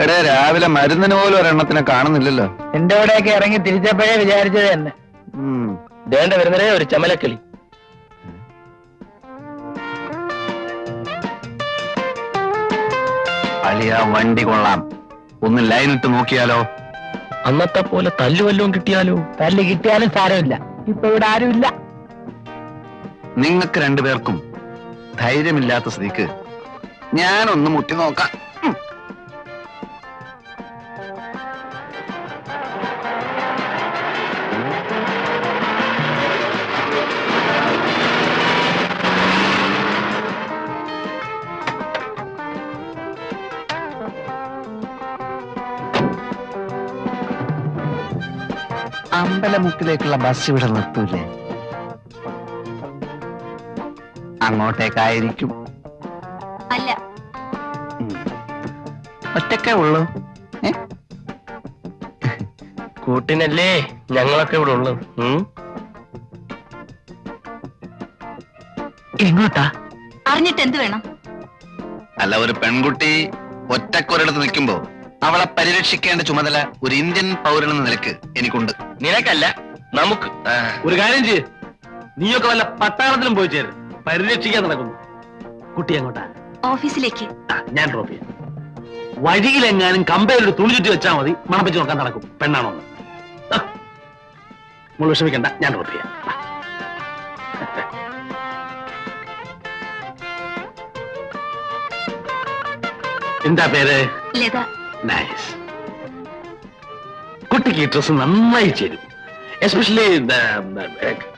എടേ, രാവിലെ മരുന്നിന് പോലും ഒരെണ്ണത്തിനെ കാണുന്നില്ലല്ലോ. എന്റെ കൂടെയൊക്കെ ഇറങ്ങി തിരിച്ചപ്പോഴേ വിചാരിച്ചത് തന്നെ. ദേണ്ട വരുന്നതേ ഒരു ചമലക്കിളി. അളിയ, വണ്ടി കൊള്ളാം. ഒന്ന് ലൈനിട്ട് നോക്കിയാലോ? അന്നത്തെ പോലെ തല്ലുവല്ലവും കിട്ടിയാലോ? തല്ല് കിട്ടിയാലും സാരമില്ല, ഇപ്പൊ ഇവിടെ ആരുമില്ല. നിങ്ങൾക്ക് രണ്ടുപേർക്കും ധൈര്യമില്ലാത്ത സ്ഥിതിക്ക് ഞാനൊന്ന് മുട്ടി നോക്കാം. അമ്പലമുക്കിലേക്കുള്ള ബസ് ഇവിടെ നിർത്തൂലേ? അങ്ങോട്ടേക്കായിരിക്കും. അല്ല, ഒറ്റക്കേ ഉള്ളൂ. കൂട്ടിനല്ലേ ഞങ്ങളൊക്കെ ഇവിടെ ഉള്ളത്. എങ്ങോട്ടാ? അറിഞ്ഞിട്ട് എന്ത് വേണം? അല്ല, ഒരു പെൺകുട്ടി ഒറ്റക്കൊരിടത്ത് നിൽക്കുമ്പോ അവളെ പരിരക്ഷിക്കേണ്ട ചുമതല ഒരു ഇന്ത്യൻ പൗരനെന്ന നിലക്ക് എനിക്കുണ്ട്. നിനക്കല്ല, നമുക്ക്. ഒരു കാര്യം ചെയ്യ്, നീയൊക്കെ വല്ല പട്ടാളത്തിലും പോയി ചേരും. പരിരക്ഷിക്കാൻ നടക്കുന്നു. കുട്ടി എങ്ങോട്ടാ? ഓഫീസിലേക്ക്. ഞാൻ ഡ്രോപ്പ് ചെയ്യാം. വഴിയിലെങ്ങാനും കമ്പയിലൊരു തുണി ചുറ്റി വെച്ചാൽ മതി, മണപ്പിച്ച് നോക്കാൻ നടക്കും. പെണ്ണാണോ? നമ്മൾ വിഷമിക്കണ്ട, ഞാൻ ഡ്രോപ്പ് ചെയ്യാം. എന്താ പേര്? ലത. നൈസ്. കുട്ടിക്ക് ഈ ഡ്രസ് നന്നായി ചേരും, especially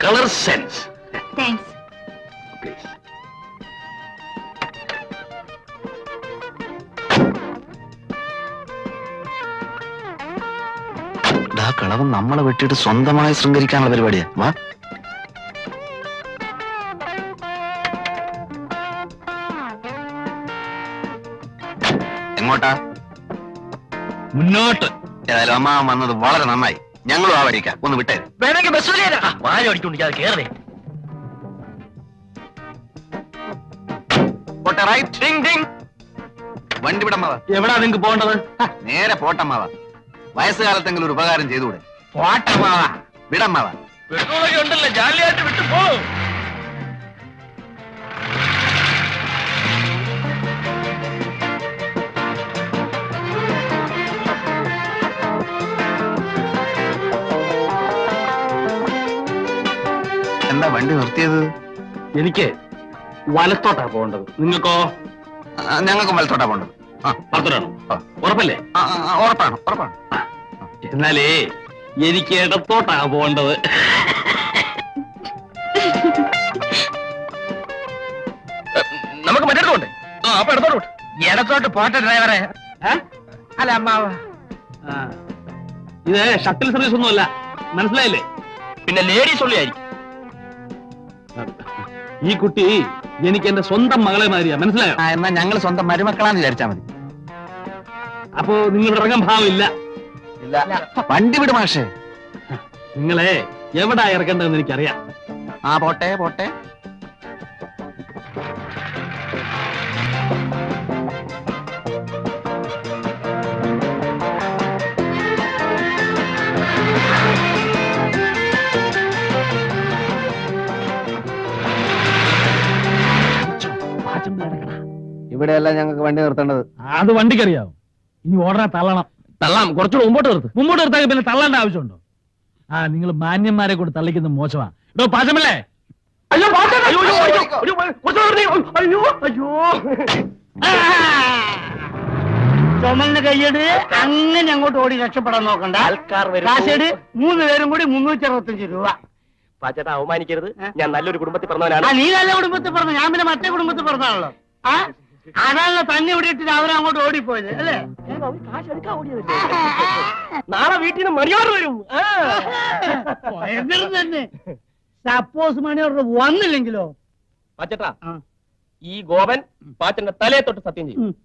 colour sense. Thanks. Please. കളവൻ നമ്മളെ വെട്ടിയിട്ട് സ്വന്തമായി ശൃംഗരിക്കാനുള്ള പരിപാടിയാ. വാ. എങ്ങോട്ടാ? മുന്നോട്ട്. ഏതായാലും അമ്മ വന്നത് വളരെ നന്നായി. ഞങ്ങളും ആ വഴിക്കാം. ഒന്ന് വിട്ടേ. വേണമെങ്കിൽ ബസ് വായ ഓടിക്കൊണ്ടിരിക്കാതെ കേറേ. വണ്ടി വിടമ്മാവ. എവിടാ നിങ്ങക്ക് പോകേണ്ടത്? നേരെ പോട്ടമ്മാവ. വയസ്സുകാലത്തെങ്കിലും ഒരു ഉപകാരം ചെയ്തുകൂടെ? പോട്ടമാവ. വിടമ്മാവ. പെട്രോളൊക്കെ ഉണ്ടല്ലോ, ജാലിയായിട്ട് വിട്ടു പോ. എന്താ വണ്ടി നിർത്തിയത്? എനിക്ക് വലത്തോട്ടാ പോകേണ്ടത്. നിങ്ങൾക്കോ? ഞങ്ങൾക്കും വലത്തോട്ടാ പോണ്ടത്. വലത്തോട്ടാണോ? ഉറപ്പല്ലേ? ഉറപ്പാണ്, ഉറപ്പാണ്. എന്നാലേ എനിക്ക് ഇടത്തോട്ടാ പോകേണ്ടത്. നമുക്ക് മറ്റേടത്തോട്ടെ. അപ്പൊ ഇടത്തോട്ട് ഇടത്തോട്ട് പോട്ടെ ഡ്രൈവറെ. അല്ല അമ്മാവ, ഇത് ഷട്ടിൽ സർവീസ് ഒന്നുമല്ല, മനസ്സിലായില്ലേ? പിന്നെ ലേഡീസ് ഉള്ളിയായിരിക്കും. ഈ കുട്ടി എനിക്ക് എന്റെ സ്വന്തം മകളെ മാതിരിയാ, മനസ്സിലായോ? എന്നാ ഞങ്ങൾ സ്വന്തം മരുമക്കളാന്ന് വിചാരിച്ചാ മതി. അപ്പോ നിങ്ങൾ ഇറങ്ങാൻ ഭാവമില്ല. വണ്ടി വിട് മാഷേ. നിങ്ങളെ എവിടാ ഇറക്കേണ്ടതെന്ന് എനിക്കറിയാം. പോട്ടെ പോട്ടെ. ഇവിടെയല്ല ഞങ്ങൾക്ക് വണ്ടി നിർത്തേണ്ടത്. അത് വണ്ടിക്കറിയാവും. ഇനി ഓർഡറെ തള്ളണം. തള്ളാം, കുറച്ചുകൂടെ മുമ്പോട്ട് നിർത്ത്. മുമ്പോട്ട് നിർത്താൻ പിന്നെ തള്ളേണ്ട ആവശ്യമുണ്ടോ? നിങ്ങൾ മാന്യന്മാരെ കൂടെ തള്ളിക്കുന്നത് മോശമാ. ഇടോ പാചമല്ലേ? അയ്യോ ചുമന്ന് കൈയ്യട്. അങ്ങനെ അങ്ങോട്ട് ഓടി രക്ഷപ്പെടാൻ നോക്കണ്ട. ആൾക്കാർ കാശേട് 3 പേരും കൂടി 365 രൂപ. പാച്ചേട്ടാ, അവമാനിക്കരുത്. ഞാൻ നല്ലൊരു കുടുംബത്തിൽ പറഞ്ഞവനാണ്. നീ നല്ല കുടുംബത്തിൽ പറഞ്ഞു, ഞാൻ പിന്നെ മറ്റേ കുടുംബത്തിൽ പറഞ്ഞാണല്ലോ. അതാണല്ലോ തന്നെ ഇവിടെ ഇട്ടിട്ട് അവരങ്ങോട്ട് ഓടിപ്പോയത് അല്ലേ? നാളെ വീട്ടിൽ നിന്ന് മണിയോർ വരും. തന്നെ. സപ്പോസ് മണിയോർ വന്നില്ലെങ്കിലോ? പാച്ചേട്ടാ, ഈ ഗോപൻ പാച്ചന്റെ തലയെ തൊട്ട് സത്യം ചെയ്യും.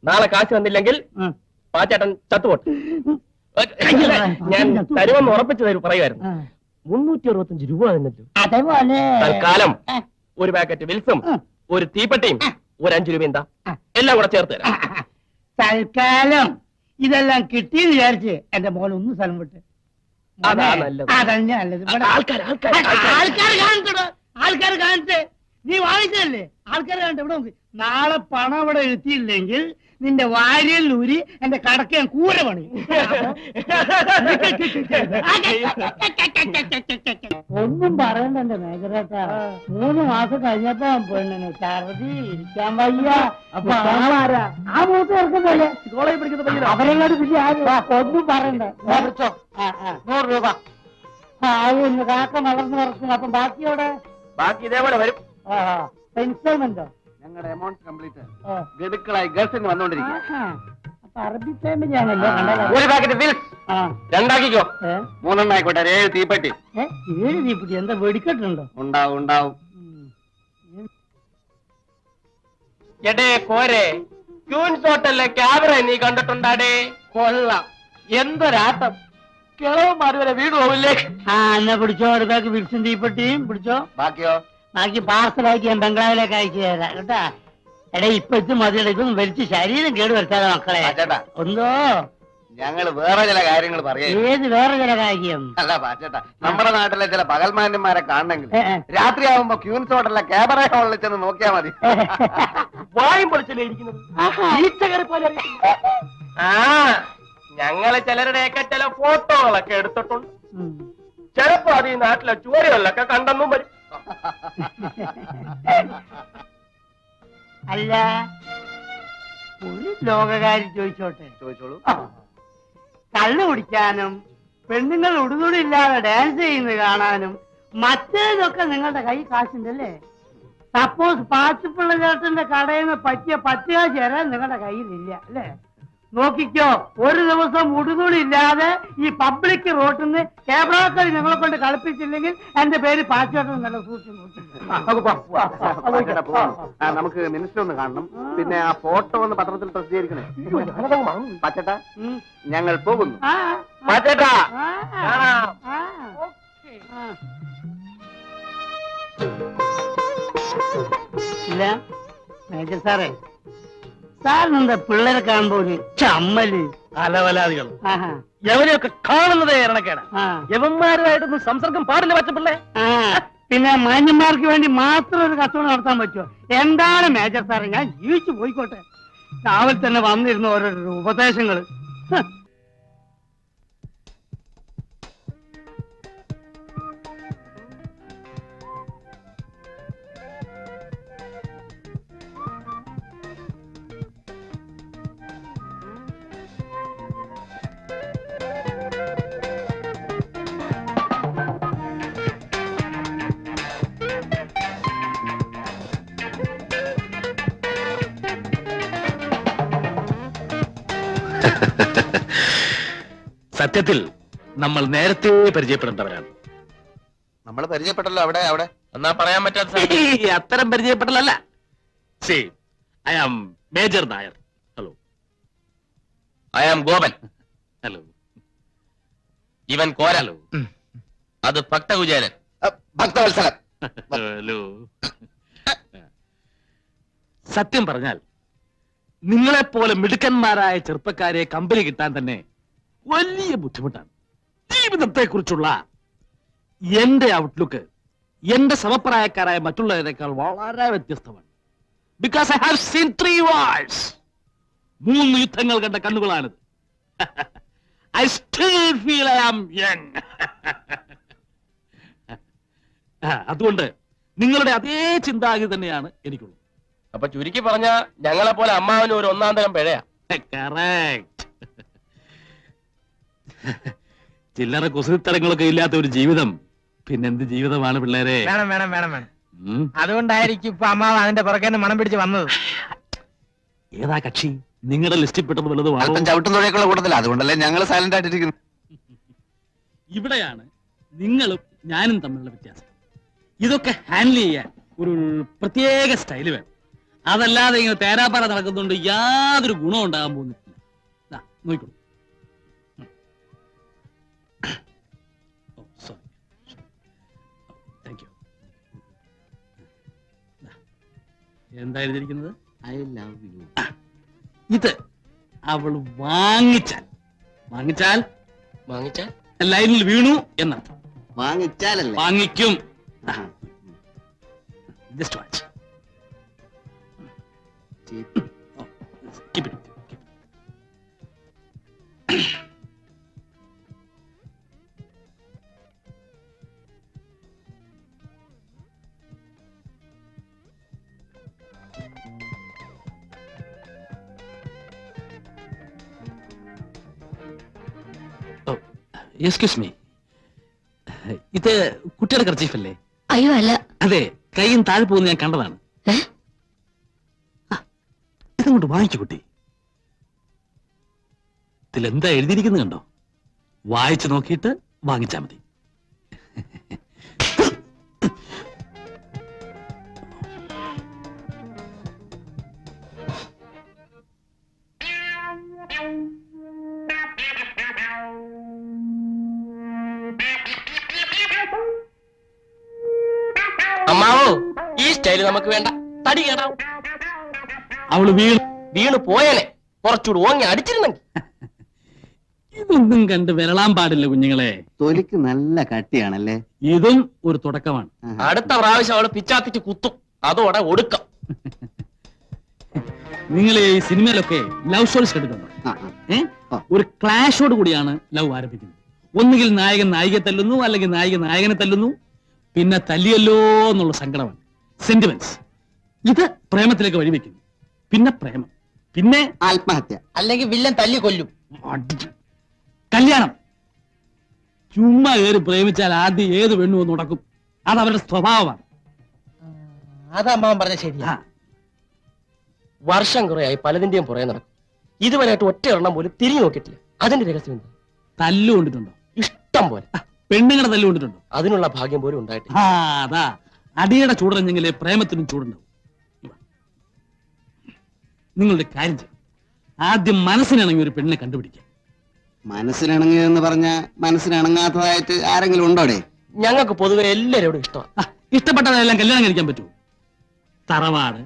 നാളെ കാശ് വന്നില്ലെങ്കിൽ പാച്ചേട്ടൻ ചത്തുപോട്ടെ. ഞാൻ തരുമെന്ന് ഉറപ്പിച്ചു തരും പറയുമായിരുന്നു. 365 രൂപ തന്നല്ലോ. അതേപോലെ തൽക്കാലം ഒരു പാക്കറ്റ് വിൽസും ഒരു തീപ്പെട്ടിയും ഒരു 5 രൂപ എന്താ എല്ലാം കൂടെ ചേർത്ത് തരാം. തൽക്കാലം ഇതെല്ലാം കിട്ടിയെന്ന് വിചാരിച്ച് എന്റെ മോൻ ഒന്ന് സ്ഥലം വിട്ട് അതാ നല്ലത്. അതന്നെ നല്ലത്. ഇവിടെ ആൾക്കാർ ആൾക്കാർ കാണട്ടെടോ, ആൾക്കാർ കാണട്ടെ. നീ വാങ്ങിച്ചതല്ലേ, ആൾക്കാർ കാണട്ടെ. ഇവിടെ നോക്ക്, നാളെ പണം ഇവിടെ എത്തിയില്ലെങ്കിൽ നിന്റെ വാരിയിൽ ഊരി എന്റെ കടക്ക് ഞാൻ കൂര പണി. ഒന്നും പറയണ്ട എന്റെ മേഖലേട്ടാ. 3 മാസം കഴിഞ്ഞപ്പോ പെണ്ണിന് ഛർദി, ഇരിക്കാൻ വയ്യ. അപ്പൊ ആളാരാ? ആ മൂത്ത് ചേർക്കുന്നല്ലേ കോളേജിൽ പഠിക്കുന്ന പയ്യനോ? അവരെങ്ങോട്ട് പിന്നെ ഒന്നും പറയണ്ട. 100 രൂപ ആവുന്നു. കാക്ക വളർന്നു നടക്കുന്നു. അപ്പൊ ബാക്കിയോടെ ബാക്കി ഇതേപോലെ വരും. ഇൻസ്റ്റാൾമെന്റോ? ഞങ്ങളുടെ എമൗണ്ട് കംപ്ലീറ്റ് ഗഡുക്കളായി ഗൾഫിൽ വന്നുകൊണ്ടിരിക്കുക. അപ്പൊ അറബി ഫാമിലി ആണല്ലോ. ഒരു പാക്കറ്റ് ബിൽസ് ആ 2 ആക്കിക്കോ. 3 ആയിക്കോട്ടെ. 7 തീപ്പെട്ടി 7 തീപ്പിട്ടി. എന്താ വെടിക്കെട്ടുണ്ടോ? ഉണ്ടാവും ഉണ്ടാവും. എടേ കോരെ, ക്യൂൻസ് ഹോട്ടലിലെ ക്യാമറ നീ കണ്ടിട്ടുണ്ടാടേ? കൊള്ളാം, എന്തൊരാട്ടം. കിളവന്മാർ വരെ വീട് പോവില്ലേ? എന്നാ പിടിച്ചോ, ഒരു ബാഗ് വിൽസും തീപ്പെട്ടിയും പിടിച്ചോ. ബാക്കിയോ? ബാക്കി പാർസലാക്കി ഞാൻ ബംഗ്ലാവിലേക്ക് അയച്ചു തരാം കേട്ടാ. എടേ ഇപ്പൊ ഇത് മതിയുടെ, ഇതൊന്നും വലിച്ച് ശരീരം കേട് വരുത്താതെ മക്കളെ. ചേട്ടാ, ഒന്നോ ഞങ്ങള് വേറെ ചില കാര്യങ്ങൾ പറയാം. ഏത് വേറെ ചില കാര്യം? അല്ല പാച്ചേട്ടാ, നമ്മുടെ നാട്ടിലെ ചില പകൽമാന്യന്മാരെ കാണണമെങ്കിൽ ഏ. രാത്രിയാവുമ്പോ ക്യൂൻസ് ഹോട്ടലിലെ ക്യാമറ ഹോളിൽ ചെന്ന് നോക്കിയാ മതി. വായും പൊളിച്ചല്ലേ ഇരിക്കുന്നത്? ഈച്ചകരെ പോലെ. ആ ഞങ്ങള് ചിലരുടെയൊക്കെ ചില ഫോട്ടോകളൊക്കെ എടുത്തിട്ടുണ്ട്. ചിലപ്പോ അത് ഈ നാട്ടിലെ ചുവരുകളിലൊക്കെ കണ്ടെന്നും വരും. അല്ല, ഒരു ലോകകാരി ചോദിച്ചോട്ടെ. ചോദിച്ചോളൂ. കള്ളു കുടിക്കാനും പെണ്ണുങ്ങൾ ഉടുതുടില്ലാതെ ഡാൻസ് ചെയ്യുന്നത് കാണാനും മറ്റേതൊക്കെ നിങ്ങളുടെ കൈ കാശുണ്ടല്ലേ? സപ്പോസ് പാച്ചിപ്പിള്ള ചേട്ടന്റെ കടയിൽ നിന്ന് പറ്റിയ 10 കാശ് തരാൻ നിങ്ങളുടെ കയ്യിലില്ല അല്ലേ? നോക്കിക്കോ, ഒരു ദിവസം ഉടുതുടി ഇല്ലാതെ ഈ പബ്ലിക് റോട്ടിൽ നിന്ന് ക്യാമറക്കാർ നിങ്ങളെ കൊണ്ട് കളിപ്പിച്ചില്ലെങ്കിൽ എന്റെ പേര് പാച്ചേട്ടൻ നല്ല നമുക്ക് മിനിസ്റ്റർ ഒന്ന് കാണണം. പിന്നെ ആ ഫോട്ടോ ഒന്ന് പത്രത്തിൽ പ്രസിദ്ധീകരിക്കണേ. പച്ചേട്ടാ, ഞങ്ങൾ പോകുന്നു. പാച്ചേട്ടാ, ഇല്ല മേജർ സാറേ, സാറിനെന്താ പിള്ളേരെ കാണുമ്പോ ഒരു ചമ്മല്? അലവലാദികൾ ആഹാ. എവനെയൊക്കെ കാണുന്നതേ ഇറണക്കേടാ. ആ. യവന്മാരുമായിട്ടൊന്നും സംസർഗം പാടില്ല പച്ചപ്പിള്ളേ. ആ, പിന്നെ മാന്യന്മാർക്ക് വേണ്ടി മാത്രം ഒരു കച്ചവടം നടത്താൻ പറ്റുമോ? എന്താണ് മേജർ സാറേ, ഞാൻ ജീവിച്ചു പോയിക്കോട്ടെ. രാവിലെ തന്നെ വന്നിരുന്ന ഓരോരോ ഉപദേശങ്ങള്. സത്യത്തിൽ നമ്മൾ നേരത്തെ പരിചയപ്പെടേണ്ടവരാണ്. നമ്മൾ പരിചയപ്പെട്ടല്ലോ. അവിടെ അവിടെ എന്നാ പറയാൻ പറ്റാത്ത അത്തരം പരിചയപ്പെടലല്ല. See, I am major Nair. Hello. I am Gopan. Hello. ഇവൻ കോരാലോ. അത് ഭക്തകുചേരൻ. ഭക്തവത്സലൻ. ഹലോ. സത്യം പറഞ്ഞാൽ നിങ്ങളെപ്പോലെ മിടുക്കന്മാരായ ചെറുപ്പക്കാരെ കമ്പനി കിട്ടാൻ തന്നെ വലിയ ബുദ്ധിമുട്ടാണ്. ജീവിതത്തെ കുറിച്ചുള്ള എന്റെ ഔട്ട്ലുക്ക് എന്റെ സമപ്രായക്കാരായ മറ്റുള്ളവരെക്കാൾ വളരെ വ്യത്യസ്തമാണ്. Because I have seen 3 wars. 3 യുദ്ധങ്ങൾ കണ്ട കണ്ണുകളാണിത്. I still feel I am young. അതുകൊണ്ട് നിങ്ങളുടെ അതേ ചിന്താഗതി തന്നെയാണ് എനിക്കുള്ളത്. അപ്പൊ ചുരുക്കി പറഞ്ഞ ഞങ്ങളെ പോലെ അമ്മാവന് ഒരു 1-ാം തരം പിഴയാ. കറക്റ്റ്. ചില്ലറ കുസൃത്തരങ്ങളൊക്കെ ഇല്ലാത്ത ഒരു ജീവിതം പിന്നെന്ത് ജീവിതമാണ് പിള്ളേരെ? വേണം വേണം വേണം വേണം. അതുകൊണ്ടായിരിക്കും ഇപ്പൊ അമ്മാവ് അതിന്റെ പുറകെ മണം പിടിച്ച് വന്നത്. ഏതാ കക്ഷി? നിങ്ങളുടെ ലിസ്റ്റിൽ പെട്ടത് വലുതുമാണ്. അല്പം ചവിട്ടും തുഴയൊക്കെയുള്ള കൂട്ടത്തില്ല. അതുകൊണ്ടല്ലേ ഞങ്ങൾ സൈലന്റ് ആയിട്ടിരിക്കുന്നു. ഇവിടെയാണ് നിങ്ങളും ഞാനും തമ്മിലുള്ള വ്യത്യാസം. ഇതൊക്കെ ഹാൻഡിൽ ചെയ്യാൻ ഒരു പ്രത്യേക സ്റ്റൈല് വേണം. അതല്ലാതെ ഇങ്ങനെ തേരാപ്പാറ നടക്കുന്നുണ്ട് യാതൊരു ഗുണം ഉണ്ടാകാൻ പോകുന്നില്ല. നോക്കിക്കോളൂ. Sorry, thank you. എന്താ എഴുതിയിരിക്കുന്നത്? I love you. ഇത് അവൾ വാങ്ങിച്ചാൽ വാങ്ങിച്ചാൽ വാങ്ങിച്ചാൽ ലൈനിൽ വീണു എന്നർത്ഥം. വാങ്ങിച്ചാലല്ലേ? വാങ്ങിക്കും. ആഹാ. Just watch. Cheap. Keep it. Excuse me, ഇത് കുട്ടിയുടെ കർച്ചീഫല്ലേ? അയ്യോ അല്ല. അതെ, കൈയും താഴെ പോകുന്ന ഞാൻ കണ്ടതാണ്. ഇതങ്ങോട്ട് വാങ്ങിച്ചു കുട്ടി. ഇതിലെന്താ എഴുതിയിരിക്കുന്നത് കണ്ടോ? വായിച്ചു നോക്കിയിട്ട് വാങ്ങിച്ചാ മതി. അമ്മാവോ, ഈ സ്റ്റൈല് നമുക്ക് വേണ്ട. തടി കേടാവും. അവള് വീണ് പോയേനെ. കുറച്ചുകൂടി ഓങ്ങി അടിച്ചിരുന്നെങ്കിൽ. ഇതൊന്നും കണ്ട് വിരളാൻ പാടില്ല കുഞ്ഞുങ്ങളെ. തൊലിക്ക് നല്ല കട്ടിയാണല്ലേ? ഇതും ഒരു തുടക്കമാണ്. ആഹാ. അടുത്ത പ്രാവശ്യം അവള് പിച്ചാത്തിച്ച് കുത്തും. അതോടെ ഒടുക്കം. നിങ്ങൾ ഈ സിനിമയിലൊക്കെ ലവ് സ്റ്റോറീസ് കേട്ടിട്ടുണ്ടോ? ആ, ആ. ഒരു ക്ലാഷോട് കൂടിയാണ് ലവ് ആരംഭിക്കുന്നത്. ഒന്നുകിൽ നായകൻ നായികയെ തല്ലുന്നു, അല്ലെങ്കിൽ നായിക നായകനെ തല്ലുന്നു, പിന്നെ തല്ലിയല്ലോ എന്നുള്ള സങ്കടമാണ്, സെന്റിമെന്റ്സ്. ഇത് പ്രേമത്തിലേക്ക് വഴിവെക്കുന്നു. പിന്നെ പ്രേമം, പിന്നെ ആത്മഹത്യ. അല്ലെങ്കിൽ വില്ലൻ തല്ലി കൊല്ലും. കല്യാണം. ചുമ്മാ കയറി പ്രേമിച്ചാൽ ആദ്യം ഏത് പെണ്ണു ഒന്ന് ഉടക്കും. അത് അവരുടെ സ്വഭാവമാണ്. അത് അമ്മാവൻ പറഞ്ഞ ശരിയാ. ആ, വർഷം കുറയായി പലതിന്റെയും പുറകെ നടക്കും. ഇതുവരെയായിട്ട് ഒറ്റ എണ്ണം പോലും തിരിഞ്ഞു നോക്കിയിട്ടില്ല. അതിന്റെ രഹസ്യം എന്താ? തല്ലു കൊണ്ടിട്ടുണ്ടോ? ഇഷ്ടം പോലെ. പെണ്ണുങ്ങളെ തല്ലു കൊണ്ടിട്ടുണ്ടോ? അതിനുള്ള ഭാഗ്യം പോലും ഉണ്ടായിട്ടില്ല. ആ, അതാ അടിയുടെ ചൂടറിഞ്ഞെങ്കിലേ പ്രേമത്തിനും ചൂടുണ്ടാവും. നിങ്ങളുടെ കാര്യം ചെയ്യും, ആദ്യം മനസ്സിനിണങ്ങി ഒരു പെണ്ണിനെ കണ്ടുപിടിക്കുക. മനസ്സിനിണങ്ങിയെന്ന് പറഞ്ഞ മനസ്സിനിണങ്ങാത്തതായിട്ട് ആരെങ്കിലും ഉണ്ടോടെ? ഞങ്ങൾക്ക് പൊതുവെ എല്ലാവരോടും ഇഷ്ടമാണ്. ഇഷ്ടപ്പെട്ടതെല്ലാം കല്യാണം കഴിക്കാൻ പറ്റുമോ? തറവാട്,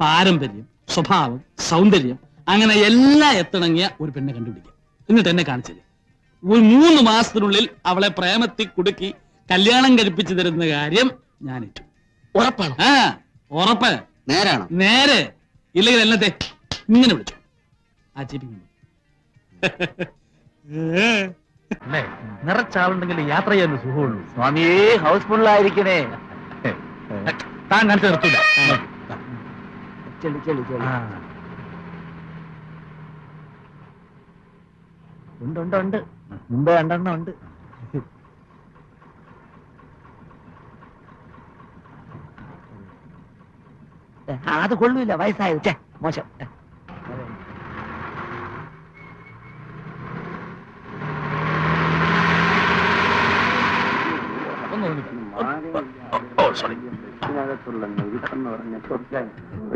പാരമ്പര്യം, സ്വഭാവം, സൗന്ദര്യം, അങ്ങനെ എല്ലാം എത്തിണങ്ങിയ ഒരു പെണ്ണെ കണ്ടുപിടിക്കുക. എന്നിട്ട് എന്നെ കാണിച്ചത് ഒരു 3 മാസത്തിനുള്ളിൽ അവളെ പ്രേമത്തിൽ കുടുക്കി കല്യാണം കഴിപ്പിച്ചു തരുന്ന കാര്യം ഞാൻ ഏറ്റു. ഉറപ്പാണ്. ആ, ഉറപ്പ്. നേരാണോ? നേരെ. ഇല്ലെങ്കിൽ എന്നത്തെ ഇങ്ങനെ വിളിച്ചു ആ ചിരിക്കുന്നു. നിറച്ചാളുണ്ടെങ്കിൽ യാത്ര ചെയ്യാൻ സുഖമുള്ളൂ. സ്വാമിയേ, ഹൗസ്ഫുള്ളായിരിക്കണേ. താൻ കാണിച്ച് നിർത്തൂല. ഉണ്ട്. മുമ്പ് 2 ഉണ്ട്. അത് കൊള്ളൂല, വയസ്സായത് മോശം.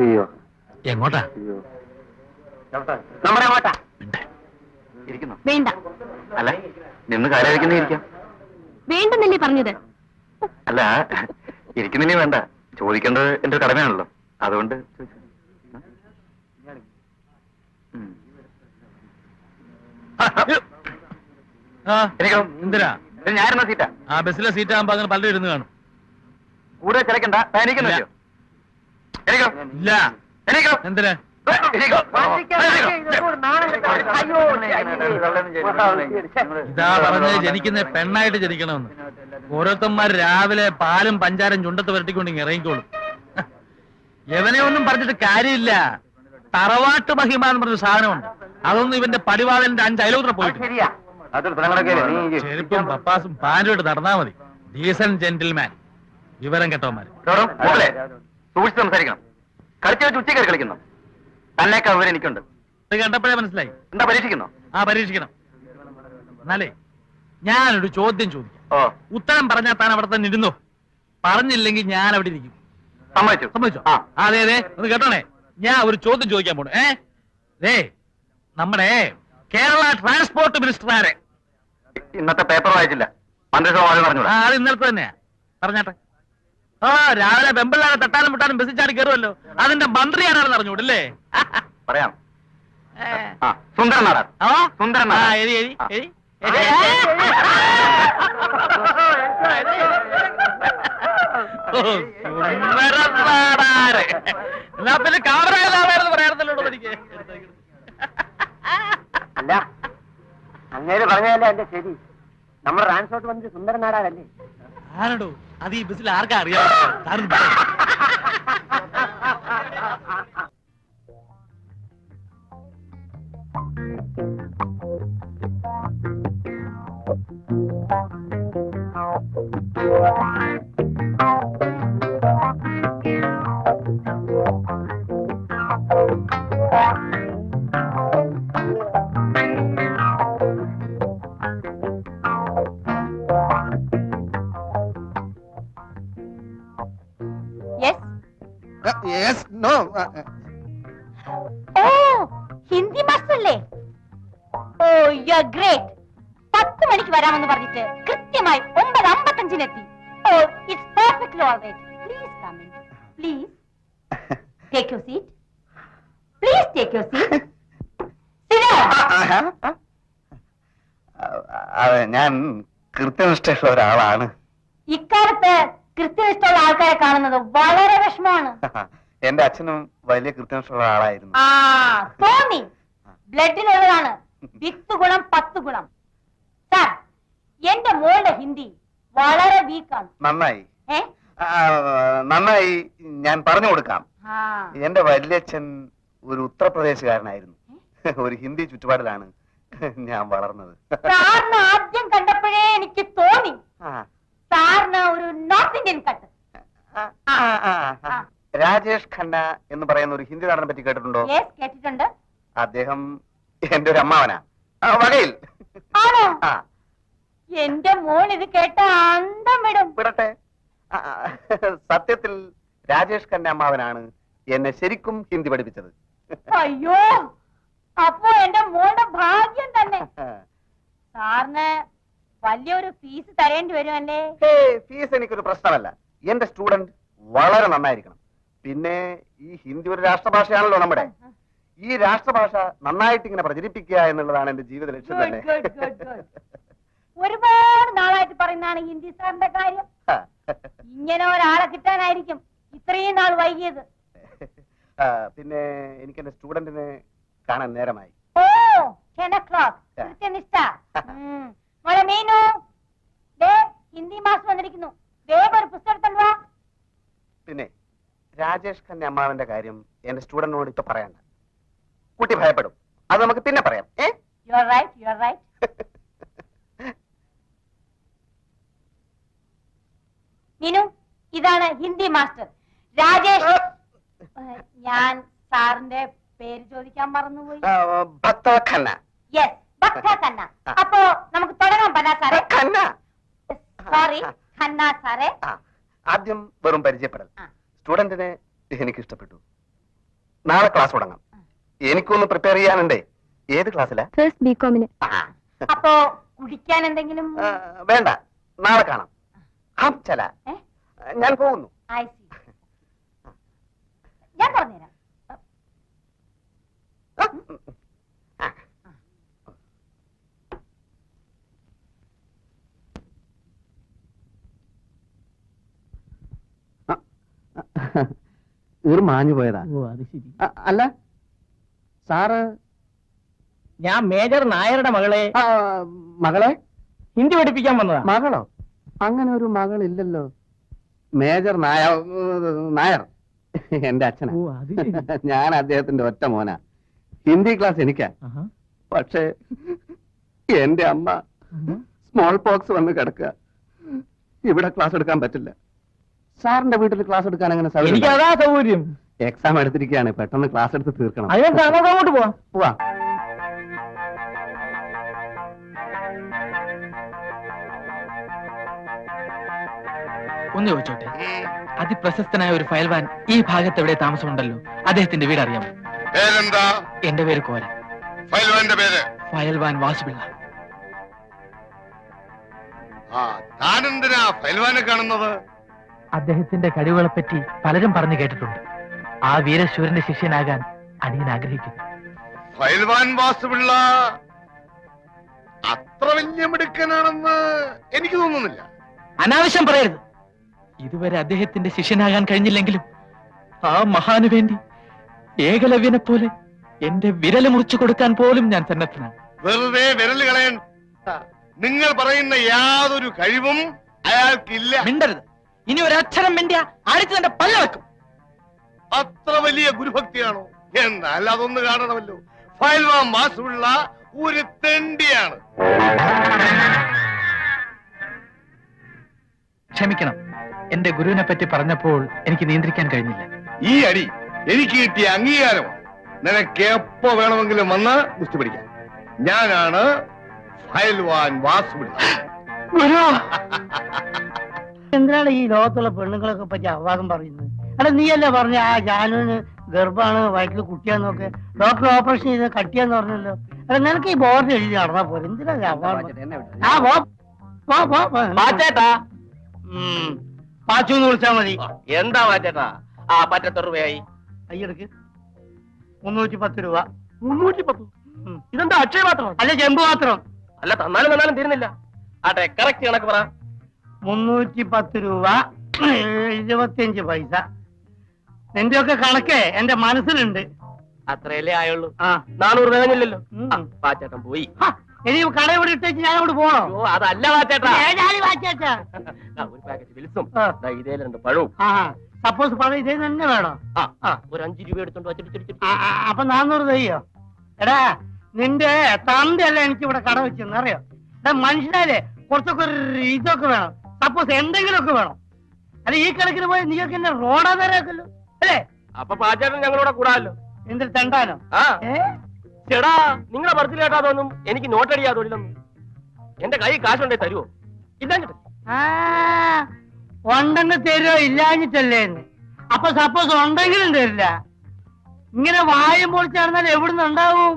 അയ്യോ, എങ്ങോട്ടാ? നമ്മുടെ അങ്ങോട്ടാ. ഇരിക്കുന്നു. വേണ്ട. അല്ല, നിന്ന് കാര്യം ഇരിക്കാം. വേണ്ടെന്നല്ലേ പറഞ്ഞത്? അല്ല, ഇരിക്കുന്നില്ലേ വേണ്ട. ചോദിക്കേണ്ടത് എന്റെ ഒരു കടമയാണല്ലോ, അതുകൊണ്ട് ചോദിച്ചു. എന്തിനാ? ഞാനിരുന്ന സീറ്റാ. ആ ബസ്സിലെ സീറ്റ് ആകുമ്പോ അങ്ങനെ പലരും ഇരുന്ന് കാണും. കൂടെ ചിലക്കണ്ട. എനിക്കൊന്നും ഇല്ല. ഇല്ല. എന്തിനാ? ഇതാ പറഞ്ഞത് ജനിക്കുന്ന പെണ്ണായിട്ട് ജനിക്കണമെന്ന്. ഓരോരുത്തന്മാർ രാവിലെ പാലും പഞ്ചാരം ചുണ്ടത്ത് വരട്ടിക്കൊണ്ട് ഇറങ്ങിക്കോളും. എവനെ ഒന്നും പറഞ്ഞിട്ട് കാര്യമില്ല. തറവാട്ട് മഹിമ എന്ന് പറഞ്ഞ സാധനമുണ്ട്. അതൊന്നും ഇവന്റെ പടിവാളന്റെ 5 അയലോത്ര പോയിട്ട്. ചെരുപ്പും പപ്പാസും പാൻറ്റും ഇട്ട് നടന്നാ മതി. Decent gentleman. വിവരം കേട്ടോമാര്. സൂക്ഷിച്ച് സംസാരിക്കണം. കളിച്ചു വെച്ച് ഉച്ചയ്ക്ക് കളിക്കുന്നു. തന്നേക്കാൾ വിവരം എനിക്കുണ്ട്. ഇത് കണ്ടപ്പോഴേ മനസ്സിലായി. എന്താ പരീക്ഷിക്കുന്നു? ആ, പരീക്ഷിക്കണം. എന്നാലേ ഞാനൊരു ചോദ്യം ചോദിക്കാം. ഓ, ഉത്തരം പറഞ്ഞാൽ താൻ അവിടെ തന്നെ ഇരുന്നോ. പറഞ്ഞില്ലെങ്കിൽ ഞാൻ അവിടെ ഇരിക്കും. സമ്മതിച്ചു. സമ്മതിച്ചോ? ആ. അതെ അതെ, ഒന്ന് കേട്ടോണേ. ഞാൻ ഒരു ചോദ്യം ചോദിക്കാൻ പോണു. നമ്മുടെ കേരള ട്രാൻസ്പോർട്ട് മിനിസ്റ്റർ ആരെ? ഇന്നത്തെ പേപ്പർ വായിച്ചില്ല. മന്ത്രിസഭ പറഞ്ഞു. അത് ഇന്നലത്തെ തന്നെയാ. പറഞ്ഞാട്ടെ. ആ രാവിലെ ബെമ്പിള്ളാരെ തട്ടാനും വിട്ടാനും ബസ്സിൽ ചാടി കയറുമല്ലോ. അതിന്റെ മന്ത്രി ആരാണെന്ന് അറിഞ്ഞൂടല്ലേ? പറയാം. സുന്ദരൻ നാടാർ. സുന്ദരൻ ആ നാടാർ. എരി എരി എരി എന്നാ പിന്നെ കാമരാജാവായിരുന്നു പറയാറുണ്ടല്ലോ എനിക്ക്. അല്ല അങ്ങേര് പറഞ്ഞതല്ലേ എന്റെ ശരി. നമ്മുടെ ട്രാൻസ്പോർട്ട് മന്ത്രി സുന്ദരൻ നാടാരല്ലേ? ആരടോ അത് ഈ ബസ്സിൽ ആർക്കാ അറിയാം? യെസ് നോ ഓ ഹിന്ദി മാസ്റ്റർ അല്ലേ? ഓ യു ആർ ഗ്രേറ്റ്. 10 മണിക്ക് വരാമെന്ന് പറഞ്ഞിട്ട് കൃത്യമായി 9:55-നെത്തി. Oh it's perfectly alright. Please come in. Please take your seat. Please take your seat. ഞാൻ കൃത്യനിഷ്ഠയുള്ള ഒരാളാണ്. ഇക്കാലത്ത് കൃത്യനിഷ്ഠമുള്ള ആൾക്കാരെ കാണുന്നത് വളരെ വിഷമമാണ്. എന്റെ അച്ഛനും വലിയ കൃത്യനിഷ്ഠയുള്ള ആളായിരുന്നു. ആ തോന്നി. ബ്ലഡിനുള്ളതാണ്. 10 ഗുണം 10 ഗുണം. സാർ എന്റെ മോളുടെ ഹിന്ദി വളരെ വീക്കാണ്. നന്നായി ഏ നന്നായി ഞാൻ പറഞ്ഞു കൊടുക്കാം. ആ എന്റെ വല്യച്ഛൻ ഒരു ഉത്തർപ്രദേശുകാരനായിരുന്നു. ഒരു ഹിന്ദി ചുറ്റുപാടിലാണ് ഞാൻ വളർന്നത്. സാറിന് ആദ്യം കണ്ടപ്പോഴേ എനിക്ക് തോന്നി ആ, സാറിന് ഒരു നോർത്ത് ഇന്ത്യൻ കട്ട്. ആ, ആ. രാജേഷ് ഖന്ന എന്ന് പറയുന്ന ഒരു ഹിന്ദി നടനെ പറ്റി കേട്ടിട്ടുണ്ടോ? യെസ് കേട്ടിട്ടുണ്ട്. അദ്ദേഹം എന്റെ ഒരു അമ്മാവനാ. വകയിൽ. ആണോ? ആ, എന്റെ മോൾ ഇത് കേട്ട അന്തം വിടും. വിടട്ടെ. സത്യത്തിൽ രാജേഷ് ഖന്ന അമ്മാവനാണ് എന്നെ ശരിക്കും ഹിന്ദി പഠിപ്പിച്ചത്. അയ്യോ അപ്പോ എന്റെ മോളുടെ ഭാഗ്യം തന്നെ. സാറിന് വലിയൊരു ഫീസ് തരേണ്ടി വരുമല്ലേ? ഫീസ് എനിക്കൊരു പ്രശ്നമല്ല. എന്റെ സ്റ്റുഡന്റ് വളരെ നന്നായിരിക്കണം. പിന്നെ ഈ ഹിന്ദി ഒരു രാഷ്ട്രഭാഷയാണല്ലോ നമ്മുടെ. ഈ രാഷ്ട്രഭാഷ നന്നായിട്ട് ഇങ്ങനെ പ്രചരിപ്പിക്കുക എന്നുള്ളതാണ് എന്റെ ജീവിത ലക്ഷ്യം Good, തന്നെ. good, good, good. ഒരുപാട് നാളായിട്ട് പറയുന്നതാണ് ഹിന്ദി സാറിന്റെ കാര്യം. ഇങ്ങനെ ഒരാളെ കിട്ടാനായിരിക്കും ഇത്രയും നാൾ വൈകിയത്. പിന്നെ എനിക്ക് എന്റെ സ്റ്റുഡന്റിനെ കാണാൻ നേരമായി. ഓ 10 o'clock. കൃത്യനിഷ്ഠ. മോളെ മീനു ദേ ഹിന്ദി മാസ്റ്റർ വന്നിരിക്കുന്നു. വേഗം ഒരു പുസ്തകം വാ. പിന്നെ രാജേഷ് ഖന്ന അമ്മാവന്റെ കാര്യം എന്റെ സ്റ്റുഡന്റിനോട് ഇപ്പൊ പറയണ്ട. കുട്ടി ഭയപ്പെടും. അത് നമുക്ക് പിന്നെ പറയാം. You are right, you are right. Meenu ഇതാണ് ഹിന്ദി മാസ്റ്റർ രാജേഷ്. ഞാൻ സാറിന്റെ പേര് ചോദിക്കാൻ മറന്നുപോയി. ഭക്ത ഖന്ന. യെസ് ഭക്ത ഖന്ന. അപ്പോ നമുക്ക് തുടങ്ങാം പനാ സാറേ. ഖന്ന. സോറി ഖന്ന സാറേ. ആദ്യം വെറും പരിചയപ്പെടൽ. ആ. സ്റ്റുഡന്റിനെ എനിക്ക് ഇഷ്ടപ്പെട്ടു. നാളെ ക്ലാസ് തുടങ്ങാം. എനിക്കൊന്ന് പ്രിപ്പയർ ചെയ്യാനുണ്ടേ. ഏത് ക്ലാസ്സിലാ? ഫസ്റ്റ് ബികോമിന്. ആ. അപ്പോ കുടിക്കാൻ എന്തെങ്കിലും? വേണ്ട, നാളെ കാണാം. ഹം ചല. ഏ? ഞാൻ പോകുന്നു. I see. ഞാൻ പറഞ്ഞുതരാം. മാഞ്ഞു പോയതാ. ഓ അത് ശരി. അല്ല സാറ് ഞാൻ മേജർ നായരുടെ മകളെ മകളെ ഹിന്ദി പഠിപ്പിക്കാൻ വന്നതാ. മകളോ? അങ്ങനെ ഒരു മകളില്ലല്ലോ. മേജർ നായർ എന്റെ അച്ഛനാ. ഓ അത് ശരി. ഞാൻ അദ്ദേഹത്തിന്റെ ഒറ്റ മോനാ. ഹിന്ദി ക്ലാസ് എനിക്കാ. ആഹാ. പക്ഷേ എന്റെ അമ്മ സ്മോൾ പോക്സ് വന്ന് കിടക്കുക. ഇവിടെ ക്ലാസ് എടുക്കാൻ പറ്റില്ല. സാറിന്റെ വീട്ടിൽ ക്ലാസ് എടുക്കാൻ അങ്ങനെ എനിക്ക് അതാ സൗകര്യം. എക്സാം എടുത്തിരിക്കുകയാണ്. പെട്ടെന്ന് ക്ലാസ് എടുത്ത് തീർക്കണം. അതിനെന്താ നമുക്ക് അങ്ങോട്ട് പോവാം. പോവാ. ഒന്ന് ചോദിച്ചോട്ടെ, അതിപ്രശസ്തനായ ഒരു ഫയൽവാൻ ഈ ഭാഗത്ത് എവിടെ താമസമുണ്ടല്ലോ, അദ്ദേഹത്തിന്റെ വീട് അറിയാമോ? പേരെന്താ? എന്റെ പേര് കോര. ഫയൽവാന്റെ പേര്? ഫയൽവാൻ വാസുപിള്ള. ആ, താനെന്തിനാ ഫയൽവാനെ കാണുന്നത്? അദ്ദേഹത്തിന്റെ കഴിവുകളെ പറ്റി പലരും പറഞ്ഞു കേട്ടിട്ടുണ്ട്. ആ വീരശൂരന്റെ ശിഷ്യനാകാൻ അടിയൻ ആഗ്രഹിക്കുന്നു. ഫൈൽവാൻ വാസുപിള്ള അത്ര വലിയ മിടുക്കനാണെന്ന് എനിക്ക് തോന്നുന്നില്ല. അനാവശ്യം പറയരുത്. ഇതുവരെ അദ്ദേഹത്തിന്റെ ശിഷ്യനാകാൻ കഴിഞ്ഞില്ലെങ്കിലും ആ മഹാന് വേണ്ടി ഏകലവ്യനെ പോലെ എന്റെ വിരല് മുറിച്ചു കൊടുക്കാൻ പോലും ഞാൻ സന്നദ്ധനാണ്. വെറുതെ വിരല് കളയണ്ട. നിങ്ങൾ പറയുന്ന യാതൊരു കഴിവും അയാൾക്കില്ല. മിണ്ടരുത്. ഇനി ഒരക്ഷരം മിണ്ടിയ അടിച്ചു തന്റെ പല്ല വെക്കും. അത്ര വലിയ ഗുരുഭക്തിയാണോ? എന്നാൽ അതൊന്ന് കാണണമല്ലോ. ഫൈൽവാൻ വാസുപിള്ള ഒരു തെണ്ടിയാണ്. ക്ഷമിക്കണം, എന്റെ ഗുരുവിനെ പറ്റി പറഞ്ഞപ്പോൾ എനിക്ക് നിയന്ത്രിക്കാൻ കഴിഞ്ഞില്ല. ഈ അടി എനിക്ക് കിട്ടിയ അംഗീകാരമാണ്. നിനക്ക് എപ്പോ വേണമെങ്കിലും വന്ന് ഗുസ്തി പിടിക്കാം. ഞാനാണ് ഫൈൽവാൻ വാസുപിള്ള. ഗുരു, എന്തിനാണ് ഈ ലോകത്തുള്ള പെണ്ണുങ്ങളൊക്കെ പറ്റി അവാദം പറയുന്നത്? അല്ല, നീയല്ലേ പറഞ്ഞ ആ ജാനുവിന് ഗർഭാണ്, വയറ്റിൽ കുട്ടിയാന്നൊക്കെ ഡോക്ടർ ഓപ്പറേഷൻ ചെയ്ത് കട്ടിയാന്ന് പറഞ്ഞല്ലോ. അല്ല, നിനക്ക് ഈ ബോർഡ് എഴുതി നടന്നാ പോലെ എന്തിനാ അവാദം? ആ പാച്ചേട്ടാ, പാച്ചു എന്ന് വിളിച്ചാ മതി. എന്താ പാച്ചേട്ടാ? ആ പറ്റത്തൊരു രൂപയായി. അയ്യെടുക്ക് 310 രൂപ. 310? ഇതെന്താ അക്ഷയ പാത്രം? അല്ല, ചെമ്പ് പാത്രം. അല്ല, തന്നാലും തീരുന്നില്ല. ആട്ടെ, കറക്റ്റ് കണക്ക് പറ. 310 രൂപ 25 പൈസ. നിന്റെ ഒക്കെ കണക്ക് എന്റെ മനസ്സിലുണ്ട്. അത്രയല്ലേ ആയുള്ളൂ. ആ 400 തികഞ്ഞില്ലല്ലോ. ഉം. പാച്ചേട്ടൻ പോയി. ഇനി കട ഇവിടെ ഇട്ടേച്ച് ഞാൻ അവിടെ പോണോ? ഓ, അതല്ല പാച്ചേട്ടാ. ഏതായാലും വാച്ചാച്ചാ. ഒരു പാക്കറ്റ് വിൽസും ആ. ഇതേ 2 പഴവും. ആ സപ്പോസ് പണം ഇതേ തന്നെ വേണോ? ഒരു 5 രൂപ എടുത്തോണ്ട് വച്ചിട്ട് അപ്പൊ 400 തയ്യോ? എടാ, നിന്റെ തന്തയല്ല എനിക്ക് ഇവിടെ കട വെച്ചെന്ന് അറിയോ? എടാ, മനുഷ്യനാലേ കുറച്ചൊക്കെ ഒരു ഇതൊക്കെ വേണം. സപ്പോസ് എന്തെങ്കിലുമൊക്കെ വേണം. അല്ല, ഈ കണക്കിന് പോയി നീയൊക്കെ എന്നെ റോഡാതാരാക്കല്ലോ അല്ലേ? അപ്പൊ പാച്ചേട്ടൻ ഞങ്ങളോടെ കൂടാമല്ലോ. എന്തിൽ തെണ്ടാനോ? ചേടാ, നിങ്ങളെ പറച്ചിൽ കേട്ടാതൊന്നും എനിക്ക് നോട്ടടിയാ തൊഴിലൊന്നും. എന്റെ കൈ കാശുണ്ടേ തരുവോ? ഇല്ലാഞ്ഞിട്ട് ഉണ്ടെങ്കിൽ തരുമോ ഇല്ലാഞ്ഞിട്ടല്ലേ എന്ന്. അപ്പൊ സപ്പോസ് ഉണ്ടെങ്കിലും തരില്ല. ഇങ്ങനെ വായും പൊളിച്ച് നടന്നാൽ എവിടുന്ന് ഉണ്ടാവും?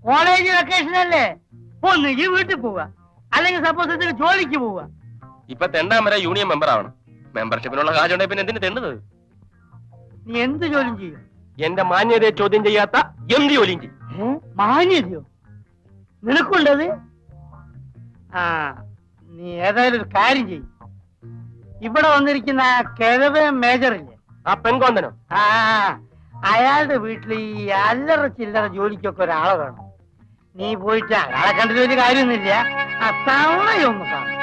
കോളേജ് വെക്കേഷൻ അല്ലേ? ഒന്നുകിൽ വീട്ടിൽ പോവുക, അല്ലെങ്കിൽ സപ്പോസ് ഇതിന് ജോലിക്ക് പോവുക. ഇപ്പൊ തെണ്ടാൻ വരെ യൂണിയൻ മെമ്പർ ആവണം. മെമ്പർഷിപ്പിനുള്ള കാശുണ്ടെ പിന്നെ എന്തിനു തെണ്ടുന്നത്? നീ എന്ത് ജോലിയും ചെയ്യും? എന്റെ മാന്യതയെ ചോദ്യം ചെയ്യാത്ത എന്ത് ജോലിയും ചെയ്യും. മാന്യതയോ നിനക്കുണ്ടത്? ആ, നീ ഏതായാലും ഒരു കാര്യം ചെയ്യും. ഇവിടെ വന്നിരിക്കുന്ന ആ കിഴവ മേജറില്ലേ, ആ പെൺകോന്തനോ? ആ അയാളുടെ വീട്ടിൽ ഈ അല്ലറ ചില്ലറ ജോലിക്കൊക്കെ ഒരാളെ വേണം. നീ പോയിട്ട് അയാളെ കണ്ടിട്ട് ഒരു കാര്യമൊന്നുമില്ല, ആ തവണയൊന്ന് കാണും.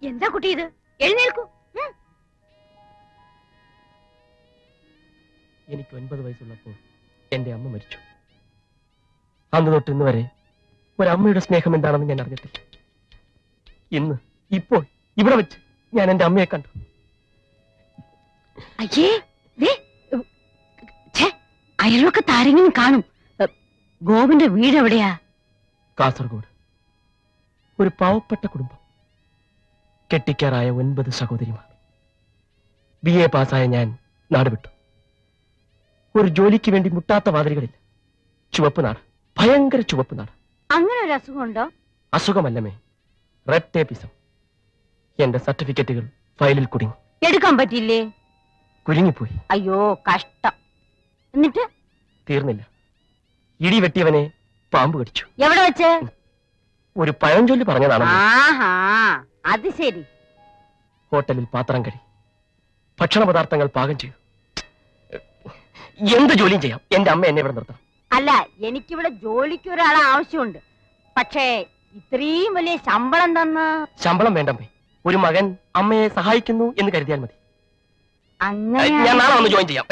എന്താ കുട്ടി ഇത്? എഴുന്നേൽക്കൂ. എനിക്ക് 9 വയസ്സുള്ളപ്പോൾ എന്റെ അമ്മ മരിച്ചു. അന്ന് തൊട്ട് ഇന്ന് വരെ ഒരമ്മയുടെ സ്നേഹം എന്താണെന്ന് ഞാൻ അറിഞ്ഞിട്ടില്ല. ഇപ്പോൾ ഇവിടെ വെച്ച് ഞാൻ എന്റെ അമ്മയെ കണ്ടു. അയ്യേ, അയലൊക്കെ താരെങ്കിലും കാണും. ഗോവിന്റെ വീട് എവിടെയാ? കാസർഗോഡ്. ഒരു പാവപ്പെട്ട കുടുംബം. കെട്ടിക്കാറായ 9 സഹോദരിമാർ. BA പാസ്സായ ഞാൻ നാട് വിട്ടു. ഒരു ജോലിക്ക് വേണ്ടി മുട്ടാത്ത വാതിലുകളില്ല. ചുവപ്പ് നാട്, ഭയങ്കര ചുവപ്പ് നാട്. അങ്ങനെ ഒരു അസുഖമുണ്ടോ? അസുഖമല്ലമേ, റെഡ് ടേപ്പിസം. എന്റെ സർട്ടിഫിക്കറ്റുകൾ ഫയലിൽ കുടുങ്ങി. എടുക്കാൻ പറ്റില്ലേ? കുലുങ്ങിപ്പോയി. അയ്യോ, കഷ്ടം. എന്നിട്ട്? തീർന്നില്ല. ഇടി വെട്ടിയവനെ പാമ്പ് കടിച്ചു. എവിടെ വെച്ച്? ഒരു പഴഞ്ചൊല്ലി പറഞ്ഞതാണ്. ആഹാ, അത് ശരി. ഹോട്ടലിൽ പാത്രം കഴുകി, ഭക്ഷണ പദാർത്ഥങ്ങൾ പാകം ചെയ്തു. എന്ത് ജോലിയും ചെയ്യാം. എന്റെ അമ്മ എന്നെ ഇവിടെ നിർത്തണം. അല്ല, എനിക്കിവിടെ ജോലിക്ക് ഒരാളെ ആവശ്യമുണ്ട്. പക്ഷേ ഇത്രയും വലിയ ശമ്പളം തന്ന്. ശമ്പളം വേണ്ടമ്മേ. ഒരു മകൻ അമ്മയെ സഹായിക്കുന്നു എന്ന് കരുതിയാൽ മതി. അങ്ങനെ ഞാൻ നാളെ വന്ന് ജോയിൻ ചെയ്യാം.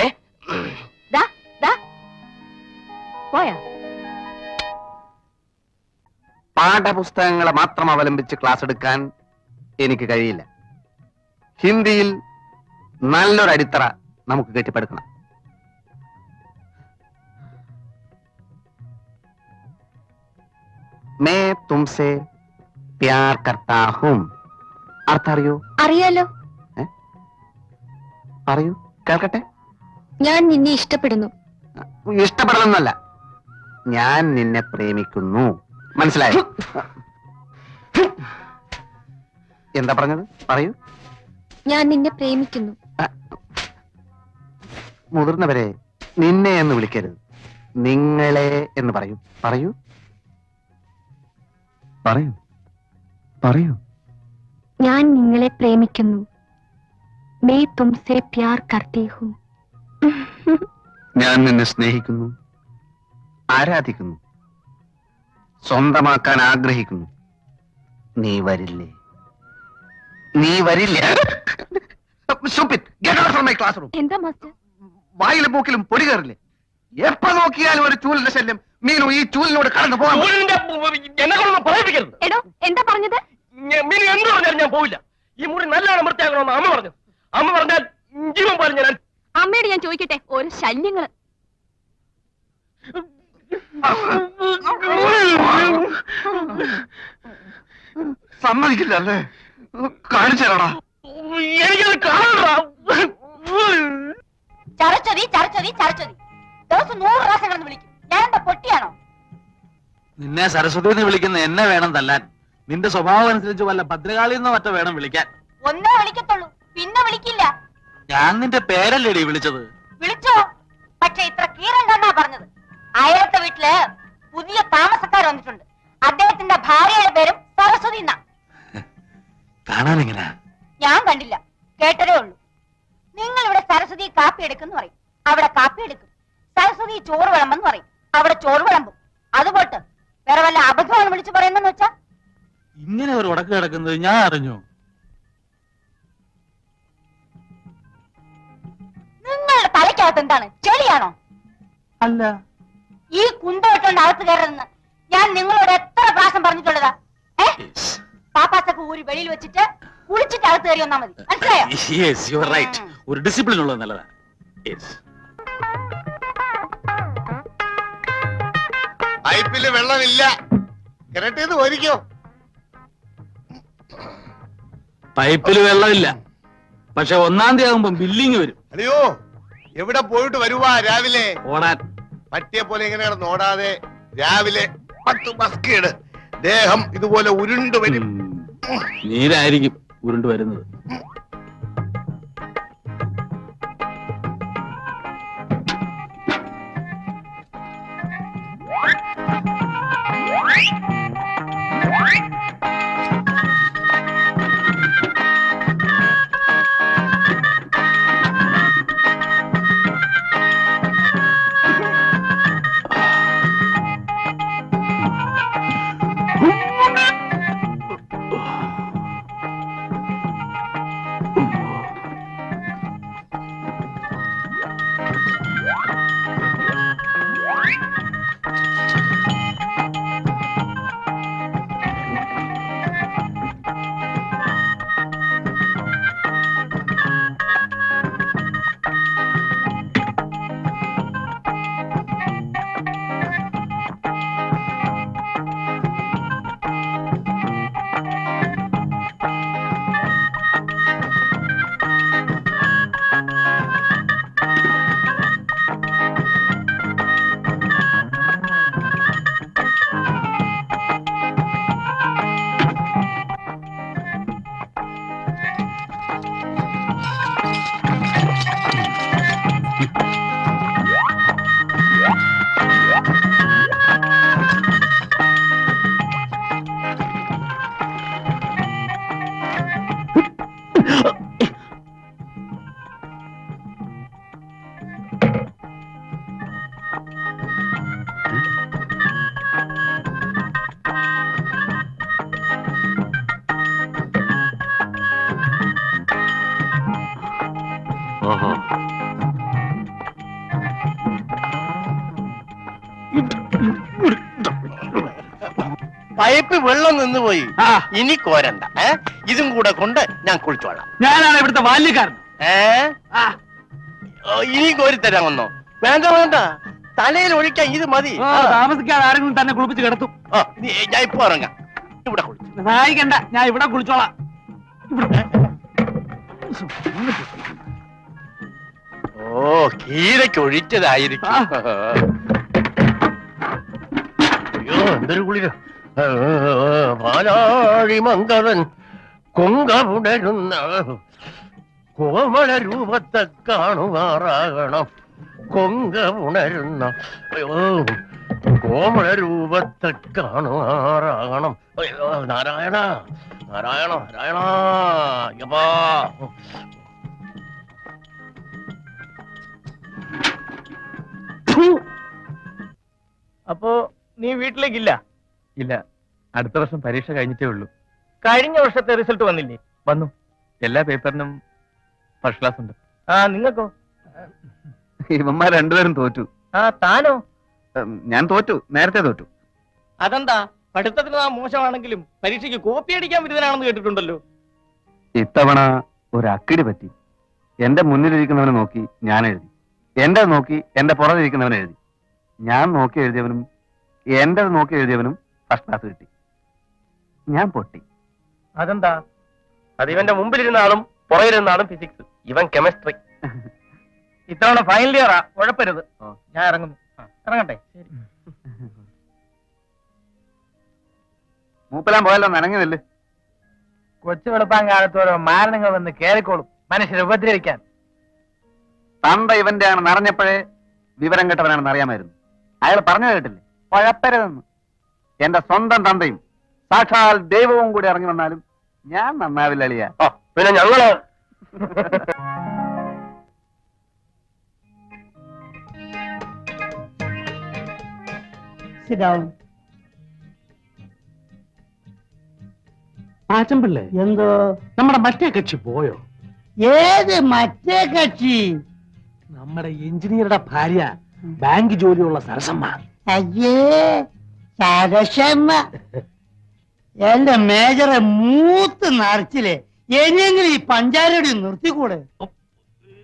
പോയാ? പാഠപുസ്തകങ്ങളെ മാത്രം അവലംബിച്ച് ക്ലാസ് എടുക്കാൻ എനിക്ക് കഴിയില്ല. ഹിന്ദിയിൽ നല്ലൊരു അടിത്തറ നമുക്ക് കെട്ടിപ്പടുക്കണം. मैं तुमसे प्यार करता हूं. അർത്ഥം അറിയോ? അറിയാലോ. പറയൂ, കേൾക്കട്ടെ. ഞാൻ നിന്നെ ഇഷ്ടപ്പെടുന്നു. ഇഷ്ടപ്പെടണമെന്നല്ല, ഞാൻ നിന്നെ പ്രേമിക്കുന്നു. മനസ്സിലായോ? എന്താ പറഞ്ഞത്? പറയൂ. ഞാൻ നിന്നെ പ്രേമിക്കുന്നു. മുതിർന്നവരെ നിന്നെ എന്ന് വിളിക്കരുത്, നിങ്ങളെ എന്ന് പറയൂ. പറയൂ പറയൂ പറയൂ. ഞാൻ നിങ്ങളെ പ്രേമിക്കുന്നു. मैं तुमसे प्यार करती हूँ. ഞാൻ നിന്നെ സ്നേഹിക്കുന്നു, ആരാധിക്കുന്നു, സ്വന്തമാക്കാൻ ആഗ്രഹിക്കുന്നു. നീ വരില്ലേ? നീ വരില്ല. Stupid. Get out from my classroom. എന്താ മാസ്റ്റർ? വായിലും മൂക്കിലും പൊടി കയറില്ലേ? എപ്പോ നോക്കിയാലും ഒരു ചൂലിന്റെ ശല്യം. മീനു ഈ ചൂലിനോട് കടന്നു പോകാൻ. എന്നെ കൊണ്ടൊന്നും പറയിപ്പിക്കരുത്. എടോ എന്താ പറഞ്ഞത്? മീനു എന്ത് പറഞ്ഞാലും ഞാൻ പോവില്ല. ഈ മുറി നല്ലോണം വൃത്തിയാക്കണമെന്ന് അമ്മ പറഞ്ഞു. അമ്മ പറഞ്ഞാൽ ജീവൻ പറഞ്ഞു ഞാൻ. അമ്മയോട് ഞാൻ ചോദിക്കട്ടെ, ഓരോ ശല്യങ്ങള്. സമ്മതിക്കില്ല അല്ലേ? കാണിച്ചേരാടാ. എനിക്കത് കാണണം. ചരച്ചൊതി ചരച്ചൊതി ചരച്ചൊതി. ദിവസം 100 പ്രാവശ്യം കിടന്ന് വിളിക്കും. ഞാൻ എന്താ പൊട്ടിയാണോ? നിന്നെ സരസ്വതി എന്ന് വിളിക്കുന്ന എന്നെ വേണം തല്ലാൻ. നിന്റെ സ്വഭാവം അനുസരിച്ച് വല്ല ഭദ്രകാളിന്നോ മറ്റോ വേണം വിളിക്കാൻ. ഒന്നേ വിളിക്കത്തുള്ളൂ, പിന്നെ വിളിക്കില്ല. ഞാൻ നിന്റെ പേരല്ലേടി വിളിച്ചത്? വിളിച്ചോ, പക്ഷെ ഇത്ര കീറണ്ടെന്നാ പറഞ്ഞത്. അയലത്തെ വീട്ടില് പുതിയ താമസക്കാർ വന്നിട്ടുണ്ട്. അദ്ദേഹത്തിന്റെ ഭാര്യയുടെ പേരും സരസ്വതി എന്നാ. കാണാൻ എങ്ങനെ? ഞാൻ കണ്ടില്ല, കേട്ടതേ ഉള്ളൂ. നിങ്ങൾ ഇവിടെ സരസ്വതി കാപ്പി എടുക്കുന്നു പറയും, അവിടെ കാപ്പി എടുക്കും. സരസ്വതി ചോറ് വിളമ്പെന്ന് പറയും, അവിടെ ചോറ് വിളമ്പും. അതുപോട്ട് വേറെ വല്ല അബദ്ധമാണ് വിളിച്ചു പറയുന്നെന്ന് വെച്ചാ? ഇങ്ങനെ ഒരു ഉടക്ക് കിടക്കുന്നത് ഞാൻ അറിഞ്ഞു. നിങ്ങളുടെ തലയ്ക്കകത്ത് എന്താണ്, ചെളിയാണോ? അല്ല. ഈ കുന്തോട്ടുകൊണ്ട് അകത്ത് കയറരുതെന്ന് ഞാൻ നിങ്ങളോട് എത്ര പ്രാവശ്യം പറഞ്ഞിട്ടുള്ളതാ? പാപ്പാസൊക്കെ ഊരി വെളിയിൽ വെച്ചിട്ട് കുളിച്ചിട്ട് അകത്ത് കയറി വന്നാ മതി, മനസ്സിലായോ? Yes, you are right. ഒരു ഡിസിപ്ലിൻ ഉള്ളത് നല്ലതാ. Yes. പൈപ്പില് വെള്ളമില്ല, കിണറ്റേത് പോരിക്കോ. പൈപ്പിൽ വെള്ളമില്ല, പക്ഷെ 1-ാം തീയതി ആകുമ്പോ ബില്ലിങ് വരും. അയ്യോ, എവിടെ പോയിട്ട് വരുവാ രാവിലെ? ഓടാൻ. പറ്റിയ പോലെ ഇങ്ങനെ കിടന്ന് ഓടാതെ രാവിലെ 10 ബസ്കേട് ദേഹം ഇതുപോലെ ഉരുണ്ടു വരും. നീരായിരിക്കും ഉരുണ്ടു വരുന്നത്. പൈപ്പ് വെള്ളം നിന്ന് പോയി, ഇനി കോരണ്ട. ഇതും കൂടെ കൊണ്ട് ഞാൻ കുളിച്ചോളാം. ഞാനാണ് ഇവിടുത്തെ ബാല്യക്കാരൻ. ഇനി കോരി തരാമെന്നോ? വേണ്ട വേണ്ട, തലയിൽ ഒഴിക്കാൻ ഇത് മതി. താമസിക്കാതെ ആരെങ്കിലും തന്നെ കുളിപ്പിച്ച് കിടത്തും. ഞാൻ ഇപ്പൊ ഇറങ്ങാം. ഇവിടെ കുളിച്ചു സഹായിക്കണ്ട, ഞാൻ ഇവിടെ കുളിച്ചോളാം. ഓ, കീരയ്ക്ക് ഒഴിച്ചതായിരിക്കും. അയ്യോ, എന്തൊരു കുളിര. പാലാഴി മങ്കവൻ കൊങ്കമുടരുന്ന കോമള രൂപത്തെ കാണുമാറാകണം കൊങ്ക ഉണരുന്ന കോമള രൂപത്തെ കാണുമാറാകണം നാരായണ നാരായണ നാരായണ യപ്പാ. അപ്പോ നീ വീട്ടിലേക്കില്ല? ഇല്ല, അടുത്ത വർഷം പരീക്ഷ കഴിഞ്ഞിട്ടേ ഉള്ളൂ. കഴിഞ്ഞ വർഷത്തെ റിസൾട്ട് വന്നില്ലേ? വന്നു. എല്ലാ പേപ്പറിനും ഫസ്റ്റ് ക്ലാസ് ഉണ്ട്. ആ, നിങ്ങൾക്കോ? ഇവന്മാർ രണ്ടുപേരും തോറ്റു. ആ, താനോ? ഞാൻ തോറ്റു, നേരത്തെ തോറ്റു. അതെന്താ? പഠിത്തത്തിന് നാം മോശമാണെങ്കിലും പരീക്ഷയ്ക്ക് കോപ്പി അടിക്കാൻ വിരുദ്ധനാണെന്ന് കേട്ടിട്ടുണ്ടല്ലോ. ഇത്തവണ ഒരു അക്കിടി പറ്റി. എന്റെ മുന്നിലിരിക്കുന്നവനെ നോക്കി ഞാൻ എഴുതി, എന്റെ നോക്കി എന്റെ പുറകിരിക്കുന്നവൻ എഴുതി. ഞാൻ നോക്കി എഴുതിയവനും എന്റെ നോക്കി എഴുതിയവനും ഫസ്റ്റ് ക്ലാസ് കിട്ടി. ഞാൻ പൊട്ടി. അതെന്താ? അത് ഇവന്റെ മുമ്പിലിരുന്ന ആളും പുറകിലിരുന്ന ആളും ഫിസിക്സ്, ഇവൻ കെമിസ്ട്രി. ഇത്തവണ ഫൈനൽ ഇയറാ, ഉഴപ്പരുത്. ഞാൻ ഇറങ്ങുന്നു. ഇറങ്ങട്ടെ? മൂപ്പലാൻ പോയല്ലോ, നനങ്ങുന്നില്ല. കൊച്ചു വെളുപ്പാൻ കാലത്തോരോ മാരണങ്ങൾ വന്ന് കേറിക്കോളും മനുഷ്യരെ ഉപദ്രവിക്കാൻ. തന്ത ഇവന്റെ ആണ് നിറഞ്ഞപ്പോഴേ വിവരം കെട്ടവനാണെന്ന് അറിയാമായിരുന്നു. അയാൾ പറഞ്ഞു കേട്ടില്ലേ, കുഴപ്പരുതെന്ന്. എന്റെ സ്വന്തം തന്തയും സാക്ഷാൽ ദൈവവും കൂടി ഇറങ്ങി വന്നാലും ഞാൻ നന്നാവില്ല അളിയ. പിന്നെ ഞങ്ങള് Sit down. ആച്ചമ്പിള്ളേ, എന്തോ? നമ്മുടെ മറ്റേ കക്ഷി പോയോ? ഏത് മറ്റേ കക്ഷി? നമ്മുടെ എഞ്ചിനീയറുടെ ഭാര്യ, ബാങ്ക് ജോലിയുള്ള സരസമ്മ. അയ്യേ, സരസമ്മ. എന്റെ മേജറെ മൂത്ത് നിറച്ചില്ലേ, ഇനിയെങ്കിലും ഈ പഞ്ചാരയുടെ നിർത്തിക്കൂടെ?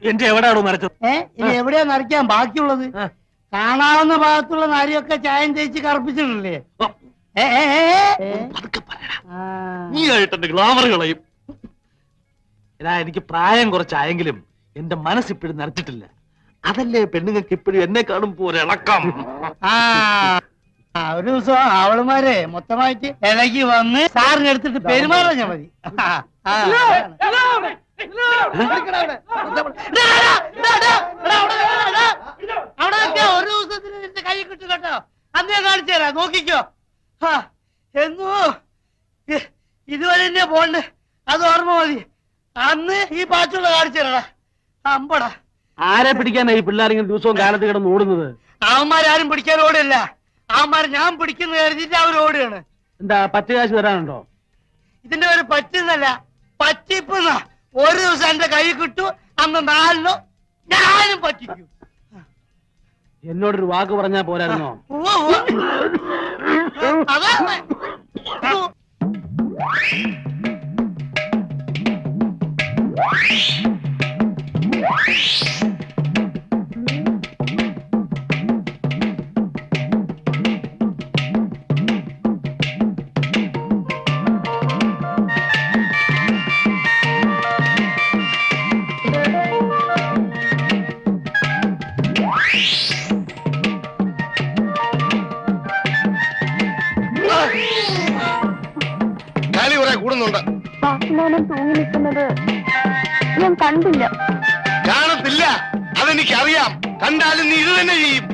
എന്റെ എവിടെയാണോ നരച്ചത്? ഇനി എവിടെയാ നിറയ്ക്കാൻ ബാക്കിയുള്ളത്? കാണാവുന്ന ഭാഗത്തുള്ള നാരിയൊക്കെ ചായം തേച്ച് കറുപ്പിച്ചിട്ടില്ലേ? നീ ആയിട്ട് ഗ്ലാമർ കളയും. ഇതാ, എനിക്ക് പ്രായം കുറച്ചായെങ്കിലും എന്റെ മനസ്സിപ്പോഴും നരച്ചിട്ടില്ല. അതല്ലേ പെണ്ണുങ്ങൾക്ക് ഇപ്പോഴും എന്നെ കാണുമ്പോ ഒരിളക്കം. ഒരു ദിവസം അവളുമാരെ മൊത്തമായിട്ട് ഇളകി വന്ന് സാറിന് എടുത്തിട്ട് പെരുമാറാഞ്ഞാ മതി. അവിടെ ഒരു ദിവസത്തിന് എന്റെ കൈ കിട്ടും കേട്ടോ. അന്നേ കാണിച്ചു തരാം, നോക്കിക്കോ. എന്നോ ഇതുവരെ തന്നെ പോണ്ട്, അത് ഓർമ്മ മതി. അന്ന് ഈ പാച്ചുള്ള കാണിച്ചു തരടാ. അമ്പടാ, ആരെ പിടിക്കാനാ ഈ പിള്ളേരിങ്ങനെ ദിവസവും കാലത്ത് കിടന്ന് ഓടുന്നത്? അവന്മാരാരും പിടിക്കാൻ ഓടില്ല. അവന്മാർ ഞാൻ പിടിക്കുന്ന കരുതിട്ട് അവർ ഓടുകയാണ്. എന്താ, പത്ത് കാശ് തരാനുണ്ടോ? ഇതിന്റെ ഒരു പറ്റുന്നല്ല, പറ്റിപ്പുന്ന. ഒരു ദിവസം എന്റെ കൈ കിട്ടു, അന്ന് 4 ഞാനും പറ്റിക്കും. എന്നോടൊരു വാക്ക് പറഞ്ഞാ പോരായിരുന്നോ? അതാണ്. കാലി കുറെ കൂടുന്നുണ്ട്. തൂങ്ങി നിൽക്കുന്നത് ഞാൻ കണ്ടില്ല. കാണത്തില്ല, അതെനിക്കറിയാം. കണ്ടാലും നീ ഇത് തന്നെ ചെയ്യും.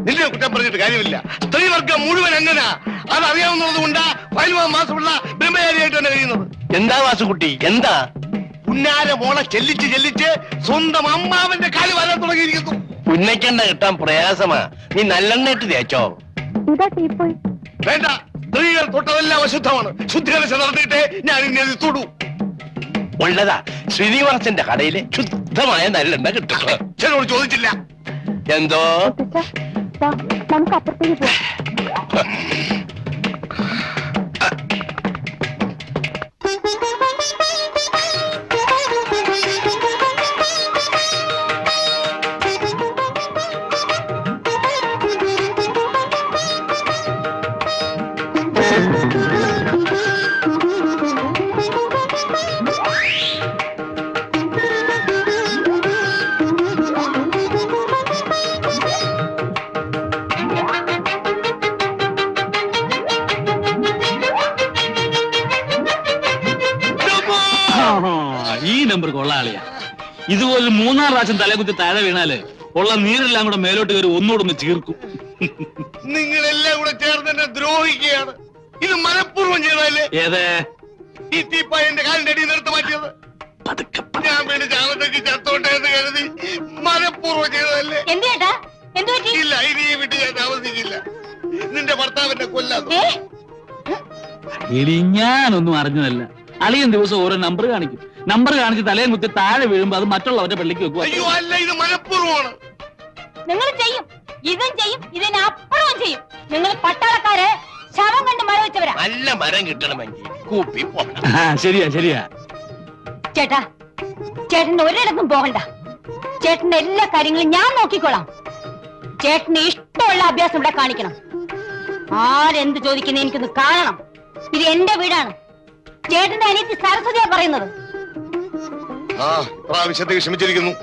നിന്നെ കുറ്റം പറഞ്ഞിട്ട് കാര്യമില്ല. സ്ത്രീവർഗം മുഴുവൻ അങ്ങനെ അതറിയാവുന്നത് കൊണ്ടാ 15 മാസമുള്ള ബ്രഹ്മചാരിയായിട്ട് തന്നെ കഴിയുന്നത്. എന്താ വാസുകുട്ടി, എന്താ? പുന്നാര മോളെ ചെല്ലിച്ച് ചെല്ലിച്ച് സ്വന്തം അമ്മാവന്റെ കാല് വരാൻ തുടങ്ങിയിരിക്കുന്നു. പുന്നയ്ക്കണ്ട കിട്ടാൻ പ്രയാസമാ. നീ നല്ലെണ്ണയിട്ട് തേച്ചോ? ഇതാ ടീപ്പോയി. വേണ്ട, സ്ത്രീകൾ തൊട്ടതെല്ലാം അശുദ്ധമാണ്. ശുദ്ധികലശം നടത്തിയിട്ടേ ഞാൻ ഇനി തൊടൂ. ഉള്ളതാ, ശ്രീനിവാസന്റെ കടയിലെ ശുദ്ധമായ നല്ലെണ്ണ കിട്ടും. അച്ഛനോട് ചോദിച്ചില്ല. എന്തോ? നമുക്ക് അപ്പുറത്തേക്ക് പോവാം. ഈ നമ്പർ കൊള്ളാളിയാ. ഇതുപോലെ 3-4 പ്രാവശ്യം തലകുത്തി താഴെ വീണാല് ഉള്ള നീരെല്ലാം കൂടെ മേലോട്ട് കയറി ഒന്നുകൂടെ ഒന്ന് ചീർക്കും. നിങ്ങളെല്ലാം കൂടെ ചേർന്ന് എന്നെ ദ്രോഹിക്കുകയാണ്. ഇത് മനഃപൂർവ്വം ചെയ്തതല്ലേ? ഏതേ ഈ തീപ്പായ എന്റെ കാലിന്റെ അടിയിൽ നിർത്തി മാറ്റിയത് ഞാൻ വേണ്ടി ചാവത്തേക്ക് ചത്തോട്ടെ എന്ന് കരുതി മനഃപൂർവ്വം ചെയ്തതല്ലേ? എന്ത് ചേട്ടാ എന്ത് പറ്റി? ഇല്ല, ഇനി ഈ വീട്ടിൽ ഞാൻ താമസിക്കില്ല. നിന്റെ ഭർത്താവിന്റെ കൊല്ലാതെ. എടി ഞാനൊന്നും അറിഞ്ഞതല്ല. അളിയൻ ദിവസം ഓരോ നമ്പർ കാണിക്കും. നമ്പർ കാണിച്ച് തലയും കുത്തി താഴെ വീഴുമ്പോ അത് മറ്റുള്ളവരുടെ പള്ളിക്ക് വെക്കുക. അയ്യോ അല്ല, ഇത് മനഃപൂർവ്വമാണ്. നിങ്ങൾ ചെയ്യും, ഇതും ചെയ്യും, ഇതിനപ്പുറവും ചെയ്യും. നിങ്ങൾ പട്ടാളക്കാര് ശവം കണ്ട് മരം വെച്ചവരാ. നല്ല മരം കിട്ടണമെങ്കിൽ കൂപ്പി പോകണം. ശരിയാ ശരിയാ. ചേട്ടാ, ചേട്ടന്റെ ഒരിടത്തും പോകണ്ട. ചേട്ടന്റെ എല്ലാ കാര്യങ്ങളും ഞാൻ നോക്കിക്കോളാം. ചേട്ടന് ഇഷ്ടമുള്ള അഭ്യാസം ഇവിടെ കാണിക്കണം. ആരെന്ത് ചോദിക്കുന്ന എനിക്കൊന്ന് കാണണം. ഇത് എന്റെ വീടാണ്. ചേട്ടന്റെ അനിയത്തി സരസ്വതിയാ പറയുന്നത്. ആ, പ്രാവശ്യത്തേക്ക് ക്ഷമിച്ചിരിക്കുന്നു.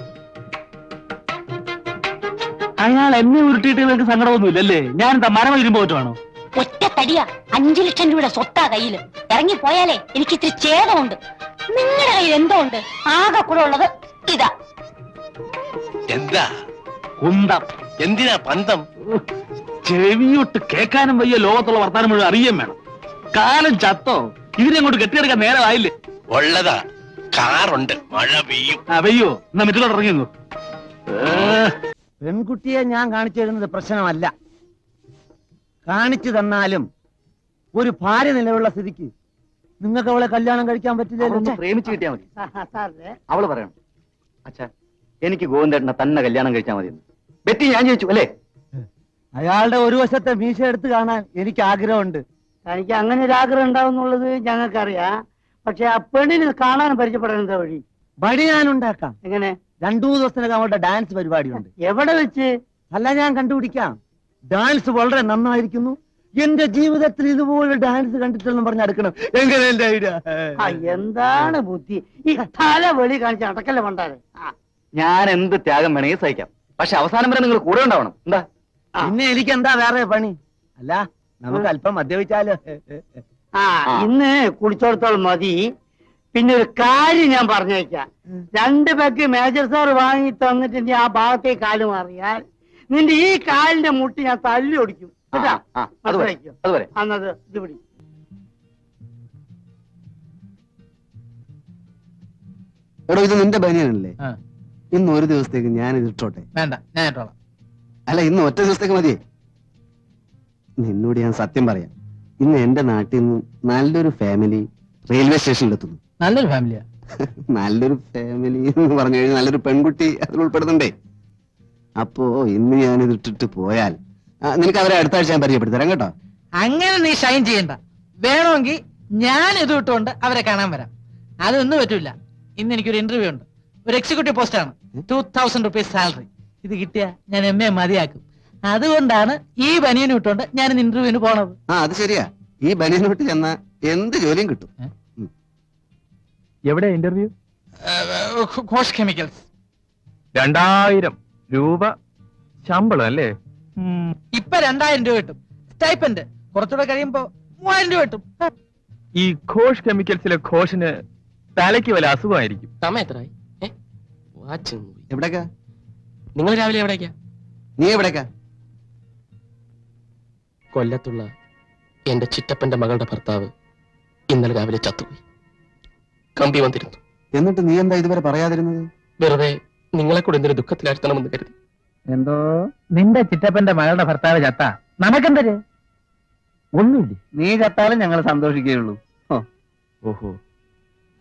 അയാൾ എന്നെ ഉരുട്ടിയിട്ട് നിങ്ങൾക്ക് സങ്കടമൊന്നുമില്ലല്ലേ? ഞാൻ എന്താ മരം വരുമ്പോ പറ്റുവാണോ? ഒറ്റ തടിയാ, 5 ലക്ഷം രൂപയുടെ സ്വത്താ കയ്യില്. ഇറങ്ങിപ്പോയാലേ എനിക്ക് ഇത്തിരി ഛേദമുണ്ട്. നിങ്ങളുടെ കയ്യിൽ എന്തോ ഉണ്ട്. ആകെ കൂടെ ഉള്ളത് ഇതാ. എന്താ കുന്തം. എന്തിനാ പന്തം? ചെവിയൊട്ട് കേൾക്കാനും വയ്യ. ലോകത്തുള്ള വർത്താനം മുഴുവൻ അറിയാൻ വേണം. കാലം ചത്തോ? ഇതിനെങ്ങോട്ട് കെട്ടിയെടുക്കാൻ നേരമായില്ലേ? ഉള്ളതാ, കാറുണ്ട്, മഴ പെയ്യും. വയ്യോ, എന്നാ മറ്റുള്ള ഇറങ്ങിയോ? പെൺകുട്ടിയെ ഞാൻ കാണിച്ചു തരുന്നത് പ്രശ്നമല്ല. കാണിച്ചു തന്നാലും ഒരു ഭാര്യ നിലവിലുള്ള സ്ഥിതിക്ക് നിങ്ങൾക്ക് അവളെ കല്യാണം കഴിക്കാൻ പറ്റില്ലല്ലോ. പ്രേമിച്ചു കിട്ടിയാ മതി. അവള് പറയണം, അച്ഛാ എനിക്ക് ഗോവിന്ദേട്ടനെ തന്നെ കല്യാണം കഴിച്ചാൽ മതി. ബെറ്റി ഞാൻ ചോദിച്ചു അല്ലേ? അയാളുടെ ഒരു വശത്തെ മീശ എടുത്ത് കാണാൻ എനിക്ക് ആഗ്രഹമുണ്ട്. എനിക്ക് അങ്ങനെ ഒരു ആഗ്രഹം ഉണ്ടാവുന്നുള്ളത് ഞങ്ങൾക്കറിയാം. പക്ഷെ ആ പെണ്ണിന് കാണാൻ പരിചയപ്പെടാൻ വഴി ഞാൻ ഉണ്ടാക്കാം. എങ്ങനെ? 2 ദിവസത്തിനകം അവളുടെ ഡാൻസ് പരിപാടിയുണ്ട്. എവിടെ വെച്ച്? അല്ല, ഞാൻ കണ്ടുപിടിക്കാം. ഡാൻസ് വളരെ നന്നായിരിക്കുന്നു. എന്റെ ജീവിതത്തിൽ ഇതുപോലെ ഡാൻസ് കണ്ടിട്ടെന്ന് പറഞ്ഞ് അടുക്കണം. എങ്ങനെ എന്റെ ഐഡിയ? എന്താണ് ബുദ്ധി? ഈ തല വെളി കാണിച്ച് അടക്കല്ലേ പണ്ടാരെ. ഞാൻ എന്ത് ത്യാഗം വേണമെങ്കിൽ സഹിക്കാം. പക്ഷെ അവസാനം വരെ നിങ്ങൾ കൂടെ ഉണ്ടാവണം. എന്താ? പിന്നെ എനിക്ക് എന്താ വേറെ പണി? അല്ല, നമുക്ക് അല്പം മദ്യപിച്ചാലോ? ഇന്ന് കുടിച്ചോടത്തോളം മതി. പിന്നെ ഒരു കാര്യം ഞാൻ പറഞ്ഞേക്കാം. 2 പെഗ് മേജർ സാർ വാങ്ങി തന്നിട്ട് നീ ആ ഭാഗത്തേക്ക് കാല് മാറിയാൽ നിന്റെ ഈ കാലിന്റെ മുട്ടി ഞാൻ തല്ലി ഒടിക്കും. കേട്ടാ? അതുവരെ അന്നത് ഇത് പിടി. എടോ, ഇത് നിന്റെ ബനിയനല്ലേ? ഇന്ന് ഒരു ദിവസത്തേക്ക് ഞാൻ ഇത് ഇട്ടോട്ടെ? വേണ്ട, ഞാൻ ഇട്ടോളാം. അല്ല, ഇന്ന് ഒറ്റ ദിവസത്തേക്ക് മതിയേ. നിന്നോട് ഞാൻ സത്യം പറയാം. ഇന്ന് എന്റെ നാട്ടിൽ നിന്ന് നല്ലൊരു ഫാമിലി റെയിൽവേ സ്റ്റേഷനിലെത്തുന്നു. നല്ലൊരു ഫാമിലിയാ. നല്ലൊരു ഫാമിലി എന്ന് പറഞ്ഞു കഴിഞ്ഞാൽ നല്ലൊരു പെൺകുട്ടി അതിൽ ഉൾപ്പെടുന്നുണ്ടേ. അപ്പോ ഇന്ന് ഞാനിത് ഇട്ടിട്ട് പോയാൽ നിനക്ക് അവരെ അടുത്ത ആഴ്ച ഞാൻ പരിചയപ്പെടുത്തി തരാം കേട്ടോ. അങ്ങനെ നീ ഷൈൻ ചെയ്യണ്ട. വേണമെങ്കിൽ ഞാൻ ഇത് ഇട്ടുകൊണ്ട് അവരെ കാണാൻ വരാം. അതൊന്നും പറ്റൂല. ഇന്ന് എനിക്കൊരു ഇന്റർവ്യൂ ഉണ്ട്. ഒരു എക്സിക്യൂട്ടീവ് പോസ്റ്റ് ആണ്. 2000 റുപ്പീസ് സാലറി. ഇത് കിട്ടിയാ ഞാൻ MA മതിയാക്കും. അതുകൊണ്ടാണ് ഈ ബനിയനും ഇട്ടുകൊണ്ട് ഞാൻ ഇന്ന് ഇന്റർവ്യൂവിന് പോണത്. അത് ശരിയാ. ഈ ബനിയനോട്ട് ചെന്ന എന്ത് ജോലിയും കിട്ടും. എവിടെ ഇന്റർവ്യൂ? ഘോഷ് കെമിക്കൽസ്. 2000 രൂപ ശമ്പളം അല്ലേ? ഇപ്പൊ 2000 രൂപ കിട്ടും. സ്റ്റൈപ്പൻഡ് കുറച്ചുകൂടെ കഴിയുമ്പോ 3000 രൂപ കിട്ടും. ഈ ഘോഷ് കെമിക്കൽസിലെ ഘോഷിന് തലയ്ക്ക് വല്ല അസുഖമായിരിക്കും. സമയം എത്രയായി? വാച്ച് എവിടേക്കാ? നിങ്ങൾ രാവിലെ എവിടേക്കാ? നീ എവിടേക്കാ? കൊല്ലത്തുള്ള എന്റെ ചിറ്റപ്പന്റെ മകളുടെ ഭർത്താവ് ഇന്നലെ രാവിലെ ചത്തുപോയി. കമ്പി വന്നിരുന്നു. എന്നിട്ട് നീ എന്താ ഇതുവരെ പറയാതിരുന്നത്? വെറുതെ നിങ്ങളെ കൂടെ എന്തൊരു ദുഃഖത്തിലാഴ്ത്തണമെന്ന് കരുതി. എന്തോ നിന്റെ ചിറ്റപ്പന്റെ മകളുടെ ഭർത്താവ് ചത്ത നമുക്കെന്തര്? ഒന്നുമില്ല. നീ ചത്താലും ഞങ്ങൾ സന്തോഷിക്കുകയുള്ളൂ. ഓഹോ,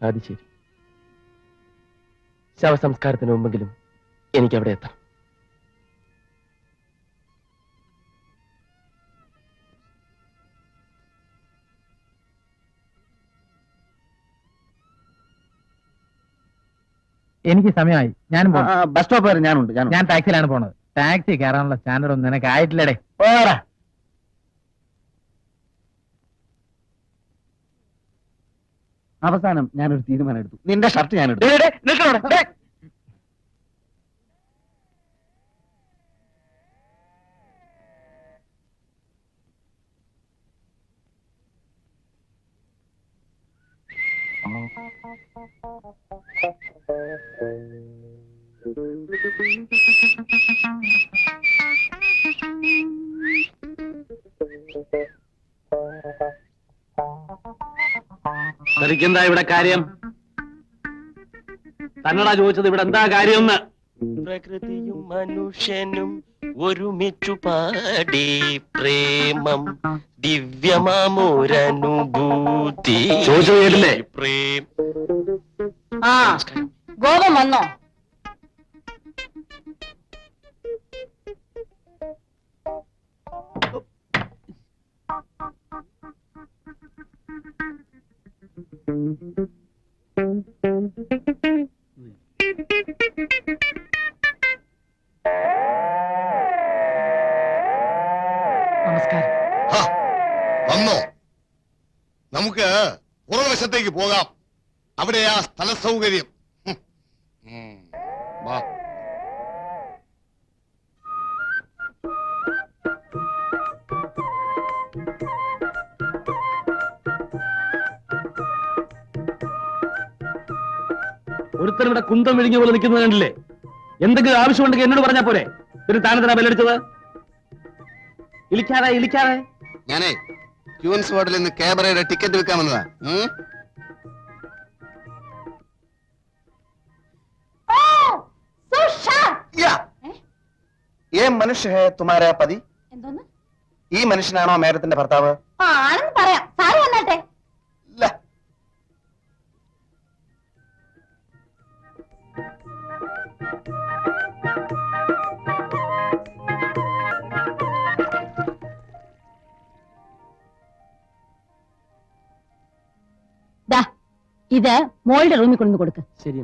അത് ശരി. ശവസംസ്കാരത്തിന് മുമ്പെങ്കിലും എനിക്ക് അവിടെ എത്താം. എനിക്ക് സമയമായി. ഞാനും ബസ് സ്റ്റോപ്പ് വരെ ഞാനുണ്ട്. ഞാൻ ടാക്സിയിലാണ് പോണത്. ടാക്സി കയറാനുള്ള സ്റ്റാൻഡേർഡ് ഒന്നും നിനക്ക് ആയിട്ടില്ലടേ. പോടാ. അവസാനം ഞാനൊരു തീരുമാനം എടുത്തു. നിന്റെ ഷർട്ട് ഞാൻ എടുത്തു. തനിക്കെന്താ ഇവിടെ കാര്യം? തന്നടാ ചോദിച്ചത് ഇവിടെ എന്താ കാര്യം എന്ന്. പ്രകൃതിയും മനുഷ്യനും ഒരുമിച്ചു പാടി പ്രേമം ദിവ്യമാമോരനുഭൂതി. ചോദിച്ചത് കേട്ടില്ലേ? പ്രേം ആ ഗോപൻ വന്നോ? നമസ്കാരം. വന്നോ? നമുക്ക് പുറവശത്തേക്ക് പോകാം. അവിടെ ആ സ്ഥല സൗകര്യം. വാ. ഒരുത്തൻ ഇവിടെ കുന്തം വിഴിഞ്ഞ പോലെ നിൽക്കുന്നത് കണ്ടില്ലേ? എന്തെങ്കിലും ആവശ്യമുണ്ടെങ്കിൽ എന്നോട് പറഞ്ഞാ പോരെ. പിന്നെ താനെന്തിനാ ബെല്ലടിച്ചത്? ഇളിക്കാതെ ഞാനേ ക്യൂൻസ് വാർഡിൽ നിന്ന് ക്യാബറയുടെ ടിക്കറ്റ് വിൽക്കാൻ വന്നതാ. So sharp. ഏ മനുഷ്യ ഹേ തുമാരാ പതി? എന്തോന്ന്? ഈ മനുഷ്യനാണോ മേഡത്തിന്റെ ഭർത്താവ്? ആണെന്ന് പറയാം. സാറ് വന്നാട്ടെ. ഇല്ല. ദാ ഇത് മോളുടെ റൂമിൽ കൊണ്ടു കൊടുക്ക്. ശരി.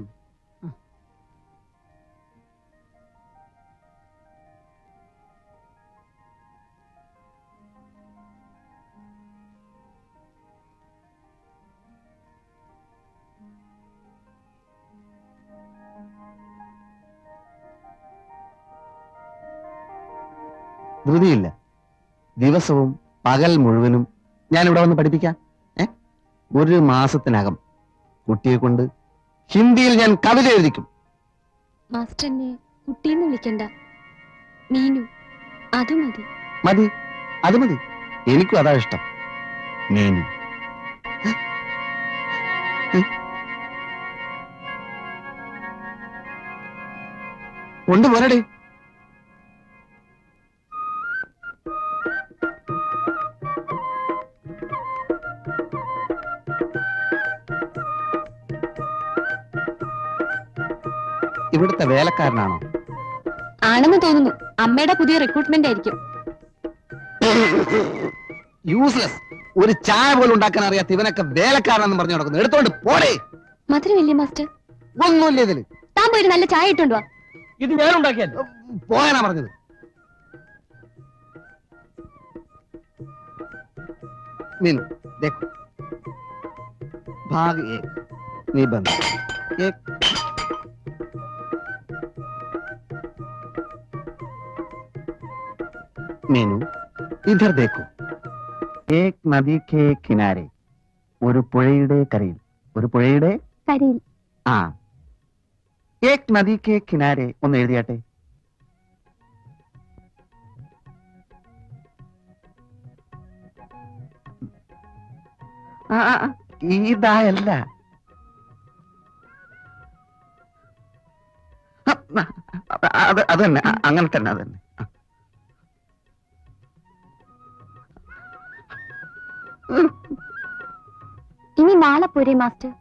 ധൃതിയില്ല. ദിവസവും പകൽ മുഴുവനും ഞാൻ ഇവിടെ വന്ന് പഠിപ്പിക്കാം. ഒരു മാസത്തിനകം കുട്ടിയെ കൊണ്ട് ഹിന്ദിയിൽ ഞാൻ കവിത എഴുതിക്കും. മാസ്റ്റർ എന്നെ കുട്ടീന്ന് വിളിക്കണ്ട, മീനു, അത് മതി. മതി, അത് മതി. എനിക്കും അതാ ഇഷ്ടം. മീനു. കൊണ്ടുപോരടേ. ഇവിടുത്തെ വേലക്കാരനാണോ? ആണെന്ന് തോന്നുന്നു. അമ്മയുടെ പുതിയ റിക്രൂട്ട്മെന്റ് ആയിരിക്കും. യൂസ്ലെസ്. ഒരു ചായ പോലും ഉണ്ടാക്കാൻ അറിയാത്ത ഇവനൊക്കെ വേലക്കാരനെന്ന് പറഞ്ഞു നടക്കുന്നു. എടുത്തോണ്ട് പോടേ. മധുരമില്ലേ മാസ്റ്റർ? ഒന്നുമില്ല ഇതില്. താൻ പോയി ഒരു നല്ല ചായ ഇട്ടുണ്ടോ? ഇത് ഞാൻ ഉണ്ടാക്കിയാൽ പോയാനാ പറഞ്ഞത്. मीनू देखो भाग एक निबंध एक मीनू इधर देखो एक नदी के किनारे ഒരു പുഴയുടെ കരയിൽ ഒരു പുഴയുടെ കരയിൽ ആ एक नदी के किनारे ഒന്ന് എഴുതിയാട്ടെ ഇതായല്ല അത് തന്നെ അങ്ങനെ തന്നെ അത് തന്നെ ഇനി നാളെ പോരെ മാസ്റ്റർ?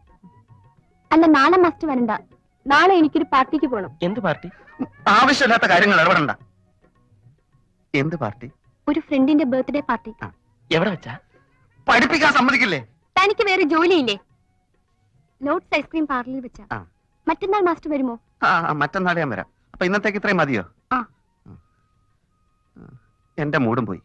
അല്ല നാളെ മാസ്റ്റർ വരണ്ട, നാളെ എനിക്കൊരു പാർട്ടിക്ക് പോണം. എന്ത് പാർട്ടി? ആവശ്യമില്ലാത്ത കാര്യങ്ങൾ ഇടപെടണ്ട. എന്ത് പാർട്ടി? ഒരു ഫ്രണ്ടിന്റെ ബർത്ത്ഡേ പാർട്ടി. എവിടെ വെച്ചാ? പഠിപ്പിക്കാൻ സമ്മതിക്കില്ലേ? തനിക്ക് വേറെ ജോലിയില്ലേ? ലോഡ്സ് ഐസ്ക്രീം പാർലറിൽ വെച്ചാ. മറ്റന്നാൾ മാസ്റ്റർ വരുമോ? മറ്റന്നാൾ ഞാൻ വരാം. അപ്പൊ ഇന്നത്തേക്ക് ഇത്രയും മതിയോ? എന്റെ മൂടും പോയി.